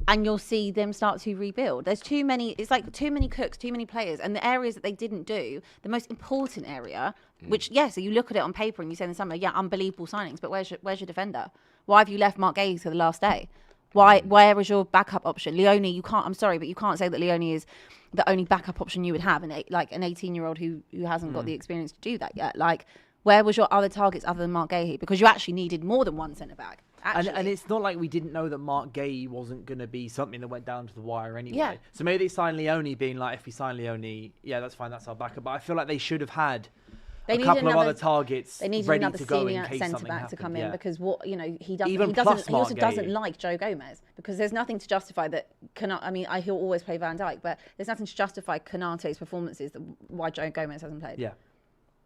and you'll see them start to rebuild. There's too many. It's like too many cooks, too many players, and the areas that they didn't do, the most important area, which so you look at it on paper and you say in the summer, unbelievable signings, but where's your defender? Why have you left Mark Gay to the last day? Where is your backup option? Leone, you can't. I'm sorry, but you can't say that Leone is the only backup option you would have, an 18-year-old who hasn't got the experience to do that yet. Like, where was your other targets other than Mark Gahey? Because you actually needed more than one centre back. And it's not like we didn't know that Mark Gay wasn't going to be something that went down to the wire anyway. Yeah. So maybe they signed Leone, being like, if we sign Leone, that's fine, that's our backup. But I feel like they should have had a couple of other targets ready to go in case something happened. To come in because he also Mark doesn't like Joe Gomez, because there's nothing to justify that. He'll always play Van Dijk, but there's nothing to justify Konate's performances why Joe Gomez hasn't played. Yeah.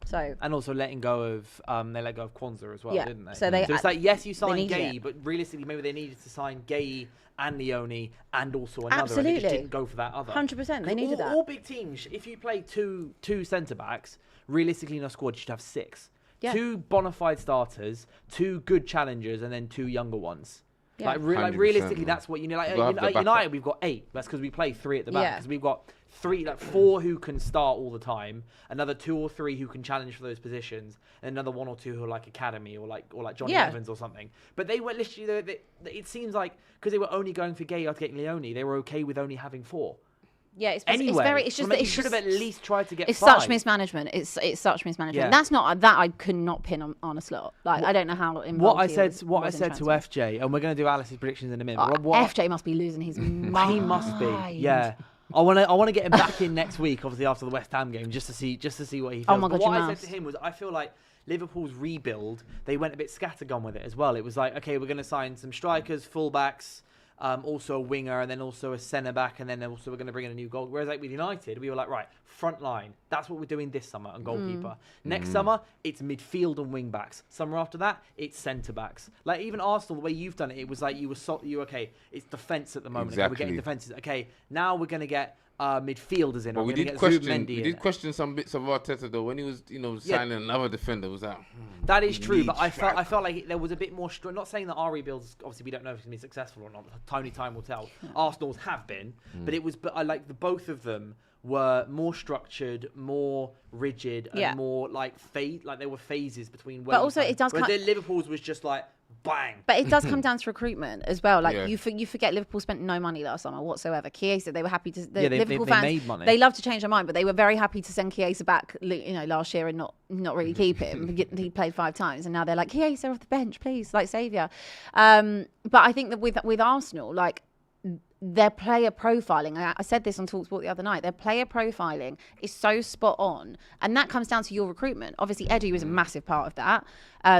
So and also letting go of they let go of Kwanzaa as well, didn't they? So it's like, yes, you signed Gay, but realistically maybe they needed to sign Gay and Leone and also another. Absolutely. And they just didn't go for that other. 100%. They needed that. All big teams, if you play two centre backs, realistically in a squad you should have 6. Yeah. 2 bona fide starters, 2 good challengers, and then 2 younger ones. Yeah. Like realistically, that's what you need. Like United, we've got 8. That's because we play 3 at the back. Because we've got 4 who can start all the time, another 2 or 3 who can challenge for those positions, and another 1 or 2 who are like academy or like Johnny Evans or something. But they were literally, it seems like because they were only going for Gay after getting Leone, they were okay with only having 4. Yeah, it's just they should have at least tried to get 5. It's such mismanagement. It's such mismanagement. Yeah. That's not that I could not pin on a slot. Like I don't know how involved what I said to FJ, and we're going to do Alice's predictions in a minute. FJ must be losing his mind. He must be. Yeah. I want to get him back in next week, obviously after the West Ham game, just to see what he feels. Oh my God, what I said to him was, I feel like Liverpool's rebuild, they went a bit scattergun with it as well. It was like, okay, we're going to sign some strikers, fullbacks, also a winger, and then also a centre back, and then also we're going to bring in a new goal. Whereas like with United, we were like, right, front line. That's what we're doing this summer, and goalkeeper. Next summer, it's midfield and wing backs. Summer after that, it's centre backs. Like even Arsenal, the way you've done it, it was like you were okay. It's defence at the moment. Exactly. Okay, we're getting defences. Okay, now we're going to get midfielders in. But we did question some bits of Arteta though when he was signing another defender. Was that that is true? But I felt like there was a bit more. Not saying that our rebuilds, obviously we don't know if it's going to be successful or not. Only time will tell. Arsenal's have been, but it was. But I like the both of them were more structured, more rigid, and Yeah. more like there were phases between. But also it does Whereas Liverpool's was just like bang. But it does come down to recruitment as well. Like Yeah. you forget Liverpool spent no money last summer whatsoever. Chiesa, they were happy to. The Yeah, they Liverpool fans, made money. they love to change their mind, but they were very happy to send Chiesa back. Last year and not really keep him. He played 5 times, and now they're like Chiesa off the bench, please, like saviour. But I think that with Arsenal, like. Their player profiling, I said this on TalkSport the other night, their player profiling is so spot on. And that comes down to your recruitment. Obviously, Edu is a massive part of that.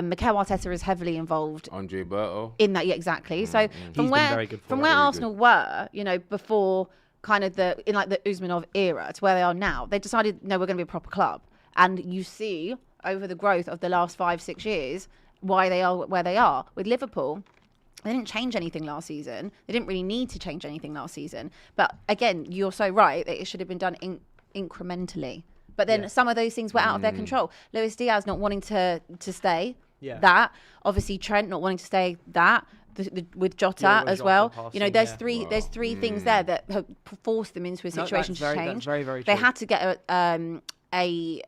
Mikel Arteta is heavily involved Andre Berto. in that. Yeah, exactly. So from been where very good for from it. where Very Arsenal were, before kind of the Usmanov era to where they are now, they decided, no, we're going to be a proper club. And you see over the growth of the last 5-6 years why they are where they are. With Liverpool, they didn't change anything last season. They didn't really need to change anything last season. But again, you're so right that it should have been done incrementally. But then some of those things were out of their control. Luis Diaz not wanting to stay. Yeah. That obviously Trent not wanting to stay. That with Jota Yeah, with as Jota well. passing, There's yeah. three things there that have forced them into a No, situation that's to change. That's very, very They true. had to get a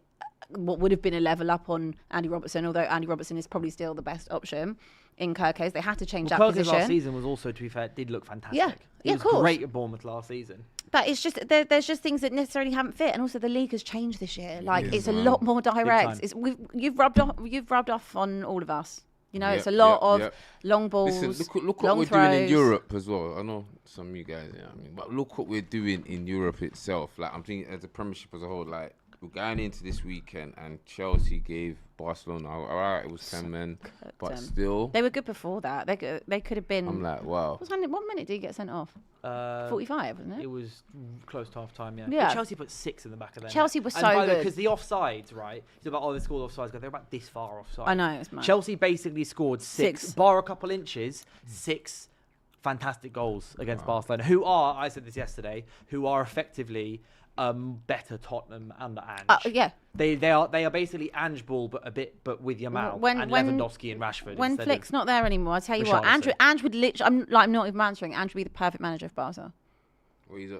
what would have been a level up on Andy Robertson, although Andy Robertson is probably still the best option in Kirk's. They had to change that Kirk's position. last season was also, to be fair, did look fantastic. Yeah, He of was course. great at Bournemouth last season. But it's just there's just things that necessarily haven't fit, and also the league has changed this year. Like is, it's a man. lot more time. direct. You've rubbed off on all of us. It's a lot of long balls. Listen, look what long we're throws. doing in Europe as well. I know some of you guys, but look what we're doing in Europe itself. Like I'm thinking as a Premiership as a whole. Like we're going into this weekend, and Chelsea gave Barcelona. All right, it was 10 men, but still, They were good before that. They could have been. I'm like, wow. What minute did he get sent off? 45, wasn't it? It was close to half time, yeah. Yeah. But Chelsea put 6 in the back of their Chelsea net. was And so by the way, good. because the offsides, right? It's about, they scored offsides. They're about this far offside. I know, it's mad. Chelsea basically scored 6, bar a couple inches, 6 fantastic goals against Barcelona, who are, I said this yesterday, who are effectively better Tottenham under Ange. Yeah. They are basically Ange ball, but with Yamal and Lewandowski and Rashford. When instead Flick's of, not there anymore, I tell you what, Richarlison. Ange would literally. I'm not even answering. Ange would be the perfect manager of Barca.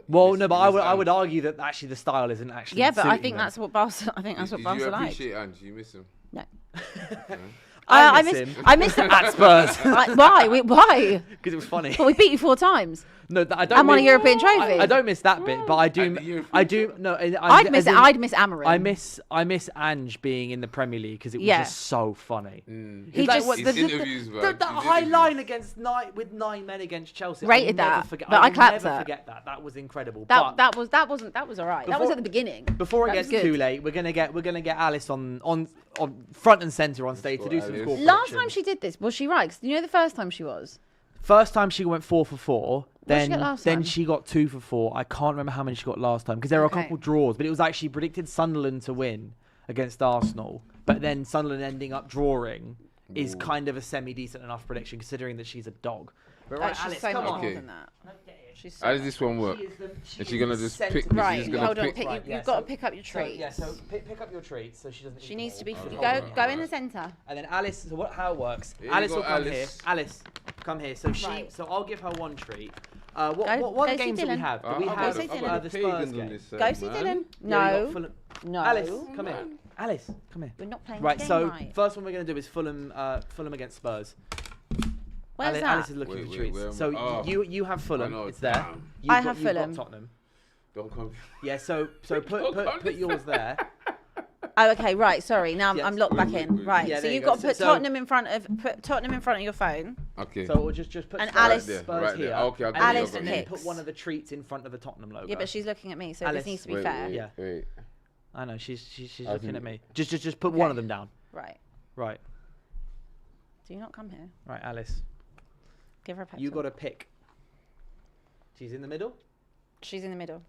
Well, no, but I would argue that actually the style isn't actually. Yeah, but I suiting think them. that's what Barca. I think that's what Did Barca you like. appreciate Ange? You miss him? No. I miss him. I miss him at Spurs Why? Why? because it was funny. Well, we beat you 4 times. No, I don't. And won a miss- European trophy. I don't miss that bit, but I do. And the European I do. No, I'd miss Amarin. I miss Ange being in the Premier League because it was Yeah. just so funny. He like just what- His the- interviews, man. The His high interviews. line against 9 men against Chelsea. Rated I will that, never forget, but I I will clapped never it. forget that. That was incredible. that but that was all right. That was Before- at the beginning. before it That was gets good. too late, we're gonna get Alice on front and center on stage to do some Alice. score Last time predictions. she did this, was she right? 'Cause you know the first time she was. First time she went 4 for 4. What did she Then get last then time? she got 2 for 4. I can't remember how many she got last time because there were a Okay. couple draws, but it was like she predicted Sunderland to win against Arsenal, but then Sunderland ending up drawing is kind of a semi-decent enough prediction considering that she's a dog. But right, she's Alice, so come much on. more Okay. than that. She's so How does this one work? Is she gonna just pick? Right, She's gonna hold on. pick. Right, yeah, You've got so- to pick up your treats. So pick up your treats so she doesn't. She eat needs them to all. be. Alright. Go in the centre. And then Alice, so how it works? Here you Alice go, will come Alice. here. Alice, come here. So Right. so I'll give her one treat. Go What are the see games that we Dylan. have? Do we I've have got see I've Dylan. got the a Spurs pagan on game? this side, Go see man. Dylan. Yeah, you No. got Fulham. No. Alice, come here. Alice, come here. We're not playing Right, the game so right. first one we're going to do is Fulham against Spurs. Where's that? Alice is looking Wait, for wait, treats. where am So I? Oh. you have I Fulham. know, It's there. damn. You've I got- have you've got Fulham. Tottenham. Don't come. Yeah, so put yours there. Oh, okay, right. Sorry, now Yes. I'm locked back Wait, in. wait. Right, Yeah, so there you you've go. got to put So- Tottenham in front of your phone. Okay. So we'll just put And Spurs, Alice- Spurs Right there. here. Okay, I'll and go Alice there, then okay. picks. put one of the treats in front of the Tottenham logo. Yeah, but she's looking at me, so Alice, this needs to be Wait, fair. wait, Yeah. wait. I know she's I looking think- at me. Just put Okay. one of them down. Right. Right, Do you not come here? right, Alice. Give her a pep You talk. got to pick. She's in the middle. She's in the middle.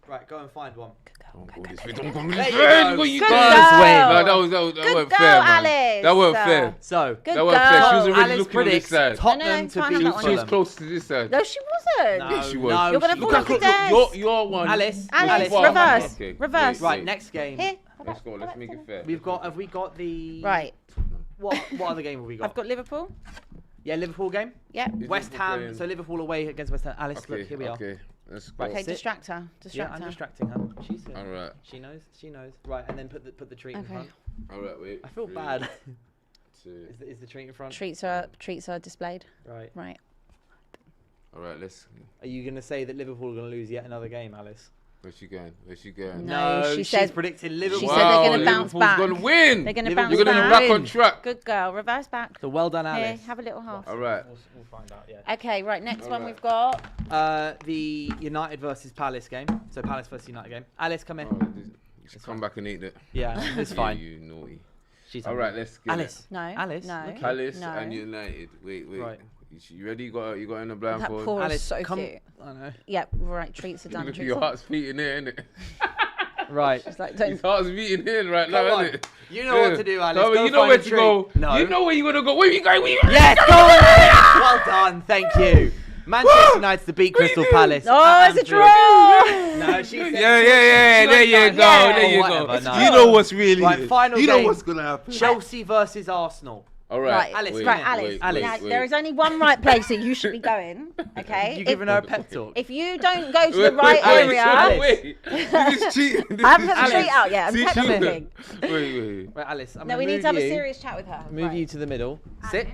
Right, go and find one. Good girl. Don't Go, go go, this go, way. go, Don't go. go this There you way. go. What you Good doing? Spurs win. No, that Good weren't girl, fair, man. Alice. That weren't fair. So Good That weren't fair. She girl. was already Alice looking on this predicts side. Tottenham No, no, to can't beat have that one. She was Fulham. close to this side. No, she wasn't. No. Yes, she was. No, You're gonna she fall wasn't. off the desk. Your one. Alice, Alice, Well, reverse. okay, Reverse. wait, Right, wait. next game. Here. Let's go. Let's make it fair. Have we got the Right. What other game have we got? I've got Liverpool. Yeah, Liverpool game. Yeah. Is West Liverpool Ham. playing? So Liverpool away against West Ham. Alice, Okay, look, here we are. okay. Let's go. Right. Okay, Sit. distract her. Yeah, Distract I'm her. distracting her. She's All right. She knows. She knows. Right, and then put the treat in Okay. front. All right. Wait. I feel 3, bad. 2. Is the treat in front? Treats are displayed. Right. Right. All right. Let's. Are you going to say that Liverpool are going to lose yet another game, Alice? Where's she going? Where's she going? No, she she's said- predicting Liverpool. She said they're gonna bounce Liverpool's back. gonna win. They're going to Liverpool- bounce You're gonna back. be back on track. Good girl. Reverse back. So well done, Here, Alice. have a little half. All right. We'll find out. Yeah. Okay, right. Next one Alright. we've got. The United versus Palace game. So Palace versus United game. Alice, come in. Oh, you should come back and eat it. Yeah, it's fine. You naughty. She's All hungry. right. Let's get Alice. No. Alice. No. Okay. Palace No. and United. Wait. Right. You ready? You got in the That blindfold. paw is Alice, so come. cute. I know. Yep, right. Treats are done. Look at Treats your are- heart's beating here, innit? Right. It's like, His don't. heart's beating here right Come now, on. innit? You know what to do, Alice. Come on, Go you know find where a to treat. go. No. You know where you're gonna go. Where you going? Where you going? Yes, go on, Alice. Well done. Thank you. Manchester United to beat What are you Crystal doing? Palace. Oh, at it's a Anfield. draw. No, she said Yeah. she There went you down. go. Yeah. There you Or go. whatever, no. You know what's really. Right, final you know game. what's gonna happen. Chelsea versus Arsenal. All Right, right. Alice, wait, right, Alice, wait, Alice. Now, wait. there is only one right place that you should be going. Okay. You If- giving her a pep talk? If you don't go to the right Alice, area, Alice. Wait. This is cheating. I haven't put the Alice. treat out yet. I'm See, pep cheating. talking. Wait. Right, Alice. I'm No, gonna we need move to have a you- serious chat with her. Move Right. you to the middle. Sit.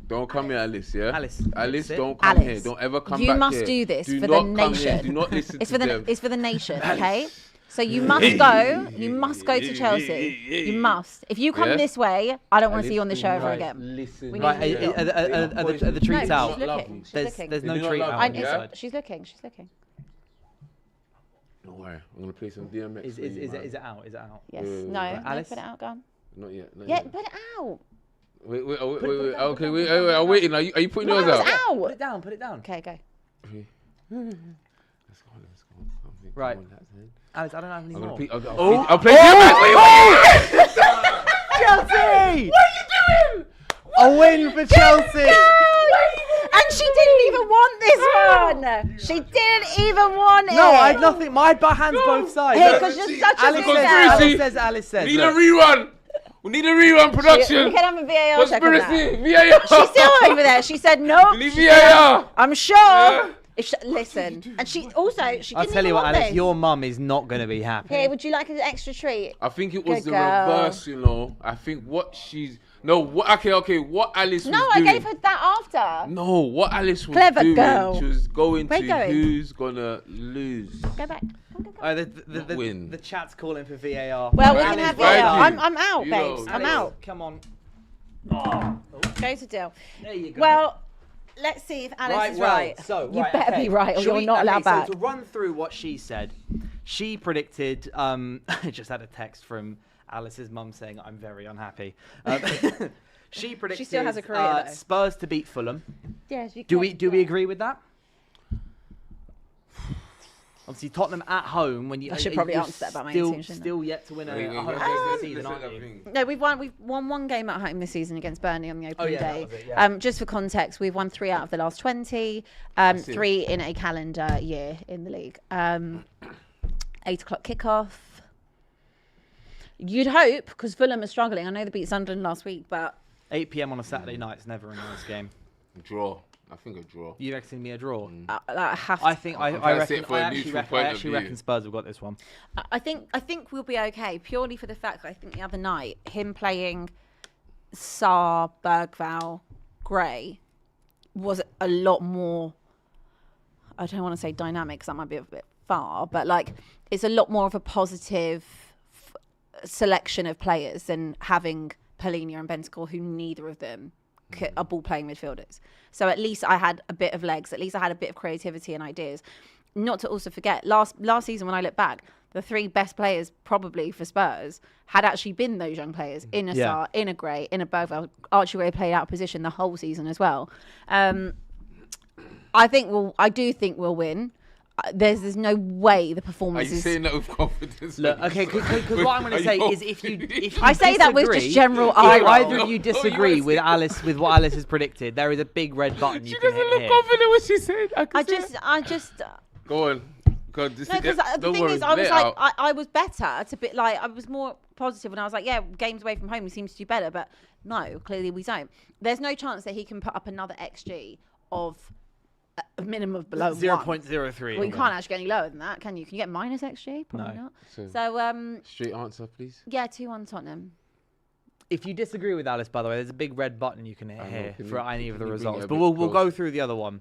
Don't come here, Alice. Yeah. Alice, Alice, sit. don't come Alice, here. Don't ever come you back must here. do this Do for not the come here. nation. Do not listen It's to for the them. it's for the nation, okay? So you must go. You must go to Chelsea. You must. If you come Yeah? this way, I don't want to see you on the Alice, show do ever not again. Listen. We Right, need to are the treats No, out? she's looking. She's looking. There's no They do not treat love out you, on this yeah? side. She's looking. She's looking. Don't worry. I'm gonna play some DMX. Is for you, it man. is it out? Is it out? Yes. Right, No. Alice? Put it out. Go on. Not yet. Not Yeah. yet. Put it out. Wait. Put it Okay. down, Wait. I'm waiting. Are you putting No, yours it's out? Put out. it down. Put it down. Okay. Go. Let's go. Right. Come on, that's it. Alice, I don't have any I'm more. gonna play. I'll play DMX. Chelsea! What are you doing? A win for Chelsea. And she didn't even want this one. She didn't even want it. No, I had nothing. My hands both sides. Hey, Look. because you're such a Alice good says, girl. Conspiracy. Alice says. We need a Look. rerun. We need a rerun We production. can have a VAR check on that. Conspiracy. VAR. She's still over there. She said no. We need VAR. I'm sure. Yeah. If she, listen, and she also she I'll didn't tell even you what, want Alice, this. your mum is not going to be happy. Here, would you like an extra treat? I think it was Good the girl. reverse, you know. I think what she's okay. What Alice No, was I doing. gave her that after. No, what Alice was Clever doing. girl. She was going Where to you going? who's gonna lose. Go back. Go. Win. The chat's calling for VAR. Well, we Thank can you, have thank VAR. you. I'm out, You babes. know, I'm Alice, out. Come on. Go to deal. There you go. Well, let's see if Alice is right. So, you right, better okay. be right, or Should you're we- not allowed okay, back. So to run through what she said, she predicted. I just had a text from Alice's mum saying I'm very unhappy. She predicted. still has a career, though. Spurs to beat Fulham. Yes, you Do can. we agree with that? Obviously, Tottenham at home. When you I should you're probably answer that about my still, team, shouldn't I? still yet to win a home game this season, aren't you? No, we've won one game at home this season against Burnley on the opening yeah, that day. was it, yeah. Just for context, we've won 3 out of the last 20, 3 in a calendar year in the league. 8 o'clock kickoff. You'd hope, because Fulham are struggling. I know they beat Sunderland last week, but 8 p.m. on a Saturday night is never a nice game. Draw. I think a draw. You reckon me a draw? I have to. I think I'm I trying to see it reckon for a I actually neutral reckon, point of view. reckon Spurs have got this one. I think we'll be okay, purely for the fact that I think the other night, him playing Sarr, Bergvall, Gray was a lot more, I don't want to say dynamic because that might be a bit far, but like it's a lot more of a positive selection of players than having Polina and Bentancur, who neither of them are ball playing midfielders. So at least I had a bit of legs, at least I had a bit of creativity and ideas. Not to also forget, last season when I look back, the 3 best players probably for Spurs had actually been those young players, in a Sarr, in a Gray, in a Bergvall. Archie Gray played out of position the whole season as well. I do think we'll win. There's no way the Are performance you is. saying that with confidence? Look, okay, because what I'm going to say is if you I say that with just disagree- general if eye roll. either of you No, disagree you with Alice with what Alice has predicted, there is a big red button you She can doesn't hit look here. confident when she said. I just. Go on. God, No, because the thing is, I was like, I was better to be like, I was more positive, and I was like, yeah, games away from home, we seem to do better, but no, clearly we don't. There's no chance that he can put up another XG of a minimum of below 0.03. Well, you can't actually get any lower than that, can you? Can you get minus XG? Probably No. not. So, So, straight answer, please. yeah, 2-1 Tottenham. If you disagree with Alice, by the way, there's a big red button you can hit I know. here Can for you- any of the can you bring it results. a But bit we'll go closer? through the other one.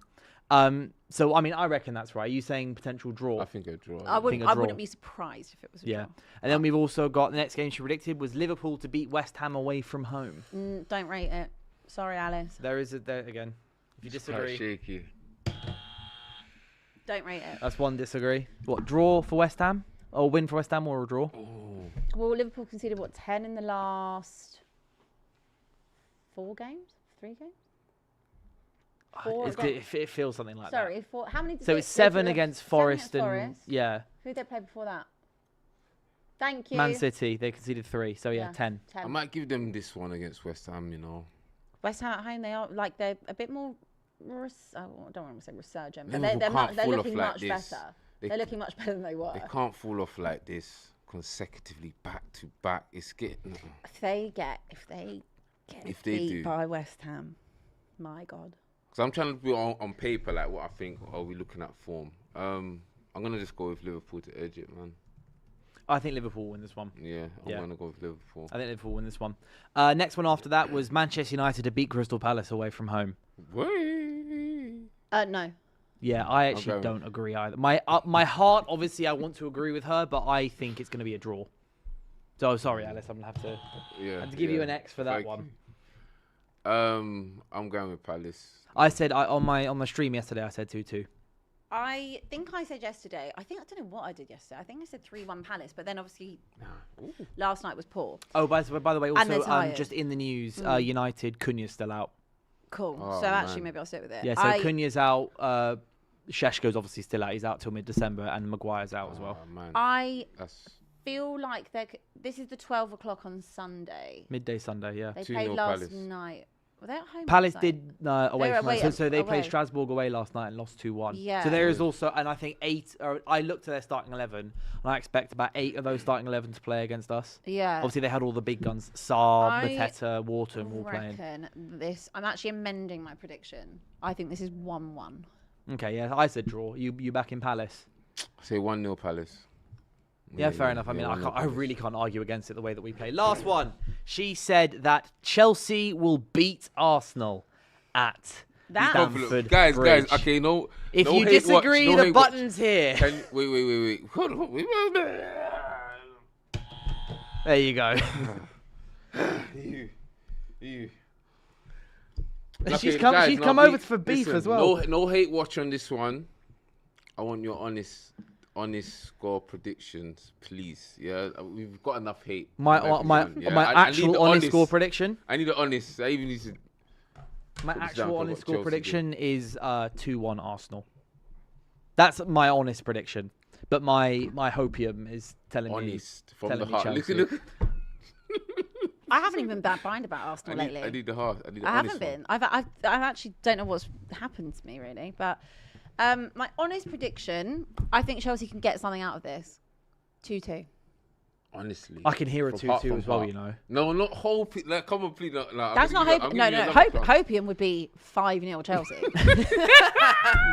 So, I mean, I reckon that's right. Are you saying potential draw? I think a draw. I think a draw. wouldn't be surprised if it was a Yeah. draw. And then we've also got the next game she predicted was Liverpool to beat West Ham away from home. Don't rate it. Sorry, Alice. There again. If you It's quite disagree, shaky. Don't rate it. that's one disagree. What, draw for West Ham? Or win for West Ham or a draw? Oh, Well, Liverpool conceded, 10 in the last 4 games? 3 games? Four against- It feels something like Sorry, that. 4. How many did So they it's go 7 through? against 7 Forest against and Forest. yeah, Who did they play before that? Thank you. Man City. They conceded 3. So yeah, Yeah. 10. 10. I might give them this one against West Ham. You know, West Ham at home, they're a bit more. I don't want to say resurgent, but Liverpool can't they're fall off looking like much this. better. They They're looking much better than they were. They can't fall off like this consecutively back to back. It's getting. If they get If they beat do. by West Ham, my God. Because I'm trying to put on paper like what I think. Are we looking at form? I'm gonna just go with Liverpool to edge it, man. I think Liverpool win this one. Yeah, I'm Yeah. gonna go with Liverpool. I think Liverpool win this one. Next one after that was Manchester United to beat Crystal Palace away from home. Way. No. Yeah, I actually Okay. don't agree either. My heart, obviously, I want to agree with her, but I think it's going to be a draw. So sorry, Alice, I'm going to have to give you an X for that Thank one. you. I'm going with Palace. I said on the stream yesterday, I said 2-2. I think I said yesterday. I don't know what I did yesterday. I think I said 3-1 Palace, but then obviously last night was poor. Oh, by the way, And they're also tired. just in the news, United Cunha's still out. Cool. Oh, so actually, man. maybe I'll stick with it. Yeah, so Cunha's out. Sheshko's obviously still out. He's out till mid-December, and Maguire's out as well. Oh, man. I That's feel like this is the 12 o'clock on Sunday. Midday Sunday, yeah. They 2-0 played last Palace. night. Were they at home? Palace last night? did away They were from home. away- So they played away. Strasbourg away last night and lost 2-1. Yeah. So there is also, and I think I looked at their starting 11, and I expect about 8 of those starting 11 to play against us. Yeah. Obviously, they had all the big guns: Saab, I Mateta, Wharton, all playing. I'm actually amending my prediction. I think this is 1-1. Okay, yeah, I said draw. You back in Palace? I say 1-0 Palace. Yeah, fair enough. I mean, 1-0 I Palace. really can't argue against it the way that we play. Last one. She said that Chelsea will beat Arsenal at That- Stamford guys, Bridge. okay, no. If no you hate watch, disagree, no the hate watch. button's here. Wait. Hold on. Wait. There you go. You. She's Okay, come. guys, She's now come be- over for beef listen, as well. No hate watch on this one. I want your honest score predictions, please. Yeah, we've got enough hate. My from my everyone, yeah. my I need actual the honest score prediction. I need the honest. I even need to. My Put this down actual for honest what score Chelsea prediction is 2-1 Arsenal. That's my honest prediction. But my hopium is telling Honest from telling the me heart. Chelsea. Look. I haven't even been that blind about Arsenal lately. I need the heart. I need the I honest haven't one. been. I actually don't know what's happened to me really, but my honest prediction, I think Chelsea can get something out of this. 2-2. Honestly, I can hear a from heart 2-2 from as well, heart. you know. No, not hope. Like, come on, please. That's not hope. No. Hopium would be 5-0 Chelsea.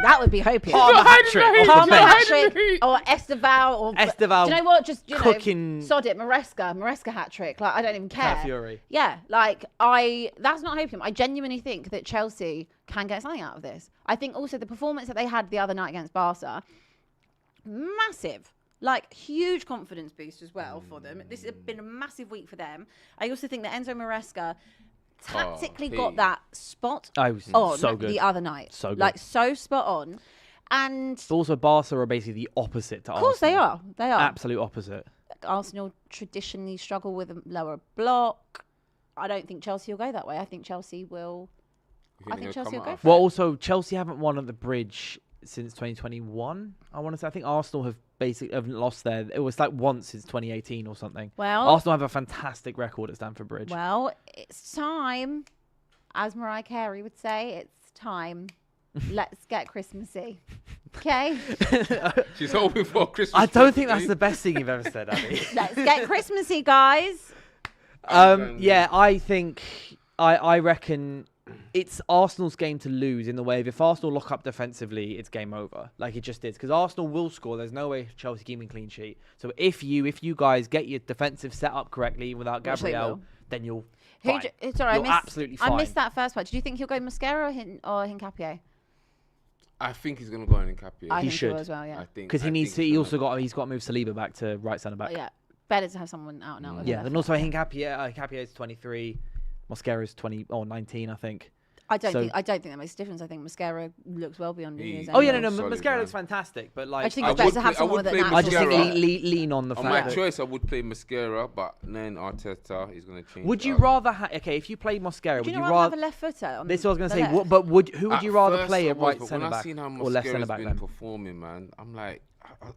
That would be hopium. Palmer hat-trick off the Palmer bench. hat-trick or Esteval or Esteval Do you know what? Just cooking- sod it. Maresca hat-trick. Like I don't even care. Fury. Yeah, like that's not hopium. I genuinely think that Chelsea can get something out of this. I think also the performance that they had the other night against Barca, massive. Like huge confidence boost as well for them. This has been a massive week for them. I also think that Enzo Maresca tactically got he- that spot I was on so good. the other night. So good. Like so spot on. And But also, Barca are basically the opposite to of course they Arsenal. are. They are. Absolute opposite. Arsenal traditionally struggle with a lower block. I don't think Chelsea will go that way. I think Chelsea will. I think Chelsea will go for Well, it. also, Chelsea haven't won at the Bridge since 2021. I want to say. I think Arsenal have lost there. It was like once since 2018 or something. Well, Arsenal have a fantastic record at Stamford Bridge. well, it's time, as Mariah Carey would say, it's time. Let's get Christmassy. Okay? She's hoping for Christmas. I don't think that's the best thing you've ever said, Abby. Let's get Christmassy, guys. Yeah, I think I reckon it's Arsenal's game to lose in the way of if Arsenal lock up defensively, it's game over. Like it just is. Because Arsenal will score. There's no way Chelsea keeping clean sheet. So if you guys get your defensive set up correctly without Which they Gabriel, will. then you'll Who? fine. Sorry, You're absolutely fine. I missed that first part. Do you think he'll go Mascara or Hincapié? I think he's going to go in Capia. I He think should. will as well. Yeah. Because he needs to. He's got to move Saliba back to right centre back. Yeah. Better to have someone out now. Yeah, and also Hincapié is 23, Mosquera's 19, I think. I don't So- think that makes a difference. I think Mascara looks well beyond Nunez. Oh yeah, anyway. no, Solid, Mascara man. looks fantastic, but I like just think I it's better would to have play- I someone would with play that. I just think Mascara. lean on the On fact my that. choice, I would play Mascara, but then Arteta is going to change. Would it you up. rather if you played Mascara, Do would you you not rather rather? have a left footer? On This is what I was the going to say. left? But who would you At rather first play I at was, right but centre when I back seen how or left centre Mascara's back been then? performing, man, I'm like,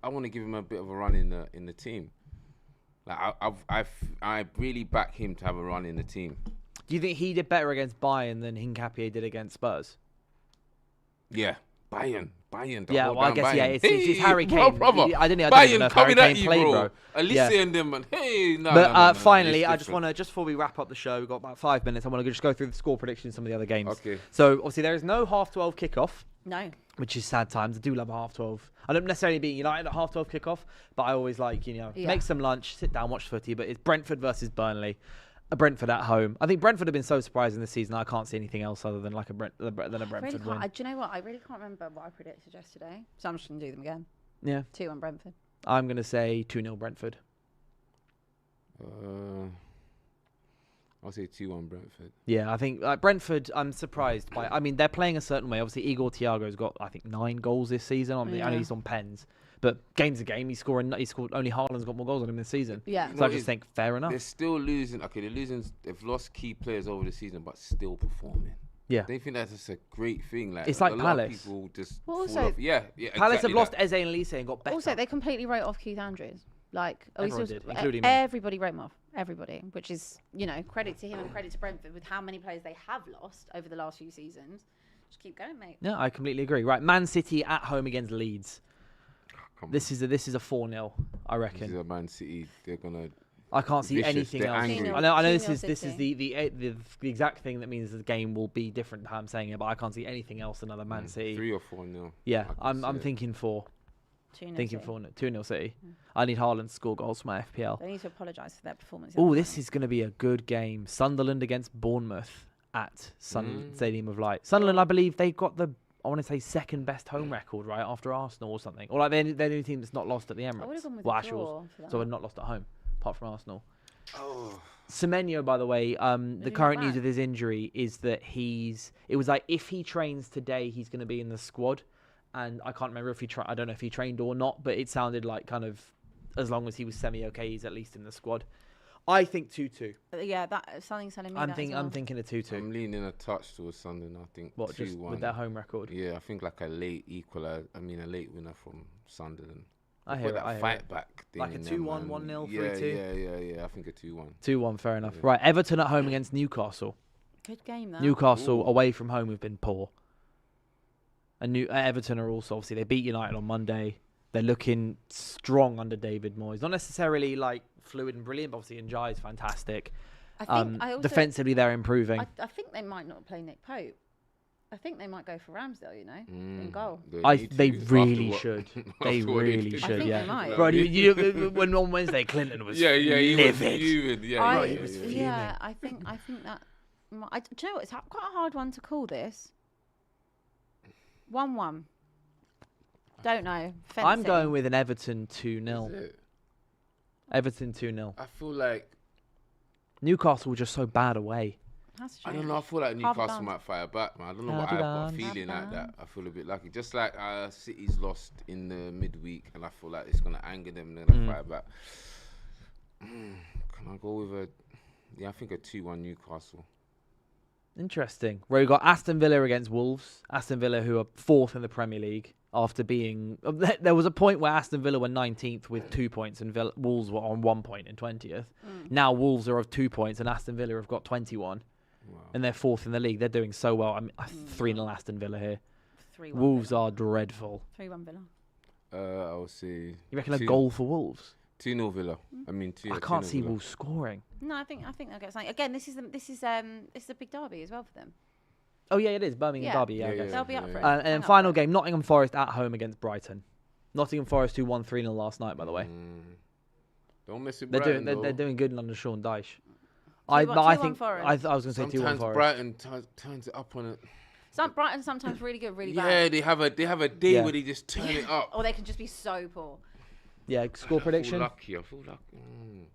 I want to give him a bit of a run in the team. Like I really back him to have a run in the team. Do you think he did better against Bayern than Hincapié did against Spurs? Yeah, Bayern. Yeah, well, I guess yeah, it's Harry bro, Kane. brother. I didn't know Bayern if Harry coming at Kane you, played, bro. bro. Alicia Yeah. and them, man. Hey, no. But no, finally, it's I just different. want to, just before we wrap up the show, we've got about 5 minutes. I want to just go through the score predictions, some of the other games. Okay. So obviously there is no 12:30 kickoff, No. which is sad times. I do love a 12:30. I don't necessarily beat United at 12:30 kickoff, but I always like Yeah. make some lunch, sit down, watch footy. But it's Brentford versus Burnley. Brentford at home. I think Brentford have been so surprising this season. I can't see anything else other than like a Brentford Really win. can't. Do you know what? I really can't remember what I predicted yesterday. So I'm just going to do them again. Yeah, 2-1 Brentford. I'm gonna say 2-0 Brentford. I'll say 2-1 Brentford. Yeah, I think Brentford. I'm surprised by. I mean, they're playing a certain way. Obviously, Igor Thiago's got I think 9 goals this season. I know he's on pens, but game's a game. He scored. Only Haaland's got more goals on him this season. Yeah. So I just think fair enough. They're still losing. Okay, they've lost key players over the season, but still performing. Yeah. They think that's just a great thing. Like It's like a lot of Palace. people just Well, fall also- off. Yeah, Palace have exactly lost that. Eze and Elise and got better. Also, they completely wrote off Keith Andrews. Like, Everyone did, including me. everybody wrote him off. Everybody, which is, credit to him and credit to Brentford with how many players they have lost over the last few seasons. Just keep going, mate. Yeah, I completely agree. Right, Man City at home against Leeds. Come on. This is a 4-0, I This is reckon. a Man City. They're gonna. I can't see Vicious, anything they're else. angry. I know 2-0 this is the exact thing that means the game will be different. How I'm saying it, but I can't see anything else than other Man City. 3 or 4-0. Yeah, I can I'm see it. thinking 4. 2-0 Thinking City. 2-0 City. I need Haaland to score goals for my FPL. They need to apologise for their performance. Oh, this is going to be a good game. Sunderland against Bournemouth at Stadium of Light. Sunderland, I believe they got I want to say second best home record, right, after Arsenal or something. Or like they're the only team that's not lost at the Emirates. I would have gone with well, a Ashwell's. draw for that. So they're not lost at home, apart from Arsenal. Oh. Semenyo, by the way, the he current not news back? of his injury is that it was like if he trains today, he's going to be in the squad. And I can't remember if I don't know if he trained or not, but it sounded like kind of as long as he was semi-okay, he's at least in the squad. I think 2-2. Yeah, something's telling me I'm that as well. I'm thinking a 2-2. I'm leaning a touch towards Sunderland. I think What, 2-1. just with their home record? Yeah, I think like a late equaler. I mean, a late winner from Sunderland. I Put hear it. that I hear fight it. back thing Like a in them, 2-1, man. 1-0, Yeah, 3-2? yeah. I think a 2-1. 2-1, fair enough. Yeah. Right, Everton at home against Newcastle. Good game, though. Newcastle Ooh. away from home have been poor. And Everton are also, obviously, they beat United on Monday. They're looking strong under David Moyes. Not necessarily like fluid and brilliant, but obviously Njai is fantastic. I also, Defensively, they're improving. I think they might not play Nick Pope. I think they might go for Ramsdale, in Mm. goal. They need to, really after what- should. after They what really did. should, I think yeah. they might. Bro, when on Wednesday, Clinton was Yeah, he livid. was fuming. Yeah, I, he was fuming. yeah, I think that. Do you know what? It's quite a hard one to call this. 1-1. Don't know. I'm Fencing. going with an Everton 2-0. Is it? Everton 2-0. I feel like Newcastle were just so bad away. That's I true. don't know. I feel like Half Newcastle done. might fire back, man. I don't know Half why I've got a done. feeling Half like that. done. I feel a bit lucky. Just like City's lost in the midweek, and I feel like it's gonna anger them. They're gonna fire back. Can I go with I think a 2-1 Newcastle. Interesting. Where we got Aston Villa against Wolves. Aston Villa, who are 4th in the Premier League after being... There was a point where Aston Villa were 19th with 2 points and Wolves were on 1 point in 20th. Now Wolves are of 2 points and Aston Villa have got 21. Wow. And they're 4th in the league. They're doing so well. I mean, 3-0 Aston Villa here. 3-1 Wolves Villa. are dreadful. 3-1 Villa. I would say. You reckon a 2 goal for Wolves? 2-0 Villa. I mean, I can't 2-0 see Villa. Wolves scoring. No, I think they'll get something. Again, this is a big derby as well for them. Oh yeah, it is Birmingham derby. Yeah, okay. They'll be up for it. And then final game, Nottingham Forest at home against Brighton. Nottingham Forest who won 3-0 last night, by the way. Don't mess with They're Brighton. they're doing good under Sean Dyche. I think I was going to say 2-1 Sometimes Forest. Brighton turns it up on it. Brighton sometimes really good, really bad. Yeah, they have a day where they just turn it up. Or they can just be so poor. Yeah, score prediction. I feel lucky.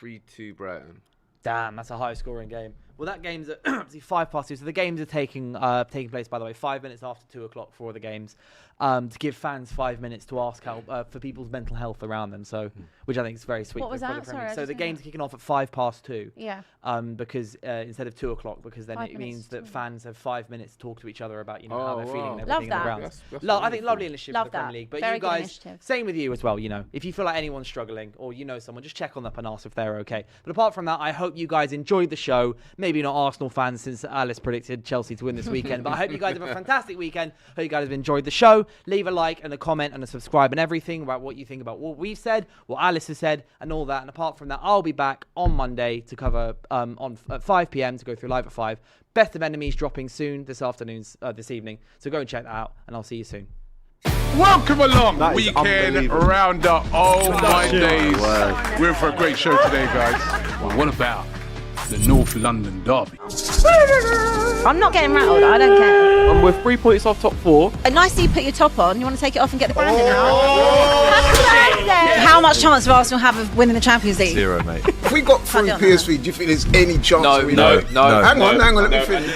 3-2 Brighton. Damn, that's a high scoring game. Well, that game's at 2:05. So the games are taking place, by the way, 5 minutes after 2 o'clock for the games, to give fans 5 minutes to ask how for people's mental health around them. So, which I think is very sweet. What was that? Sorry, so the game's kicking off at 2:05. Yeah. Because instead of 2 o'clock, because then it means that fans have 5 minutes to talk to each other about how they're feeling and everything Love around. that. I think lovely initiative for the Premier that. League. But Very you good guys, initiative. same with you as well. If you feel like anyone's struggling or you know someone, just check on them and ask if they're okay. But apart from that, I hope you guys enjoyed the show. Maybe not Arsenal fans, since Alice predicted Chelsea to win this weekend. But I hope you guys have a fantastic weekend. Hope you guys have enjoyed the show. Leave a like and a comment and a subscribe and everything about what you think about what we've said, what Alice has said, and all that. And apart from that, I'll be back on Monday to cover at 5 p.m. to go through live at 5. Best of Enemies dropping soon this evening. So go and check that out, and I'll see you soon. Welcome along, That is weekend unbelievable. roundup. Oh my days. Word. We're in for a great show today, guys. Well, what about the North London derby? I'm not getting rattled. I don't care. And we're 3 points off top 4. Nicely you put your top on. You want to take it off and get the branding out? Happy birthday! How much chance of Arsenal have of winning the Champions League? 0, mate. If we got through Can't PSV, do you think there's any chance? No, we no, know? no. Hang on, let me finish.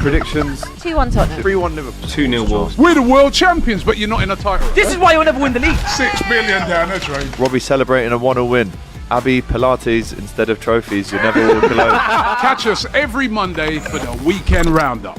Predictions. 2-1 Tottenham. 3-1 Liverpool. 2-0 Wolves. We're the world champions, but you're not in a title. This is why you'll never win the league. 6 billion down the drain. Robbie celebrating a 1-0 win. Abby Pilates instead of trophies. You never walk alone. Catch us every Monday for the weekend roundup.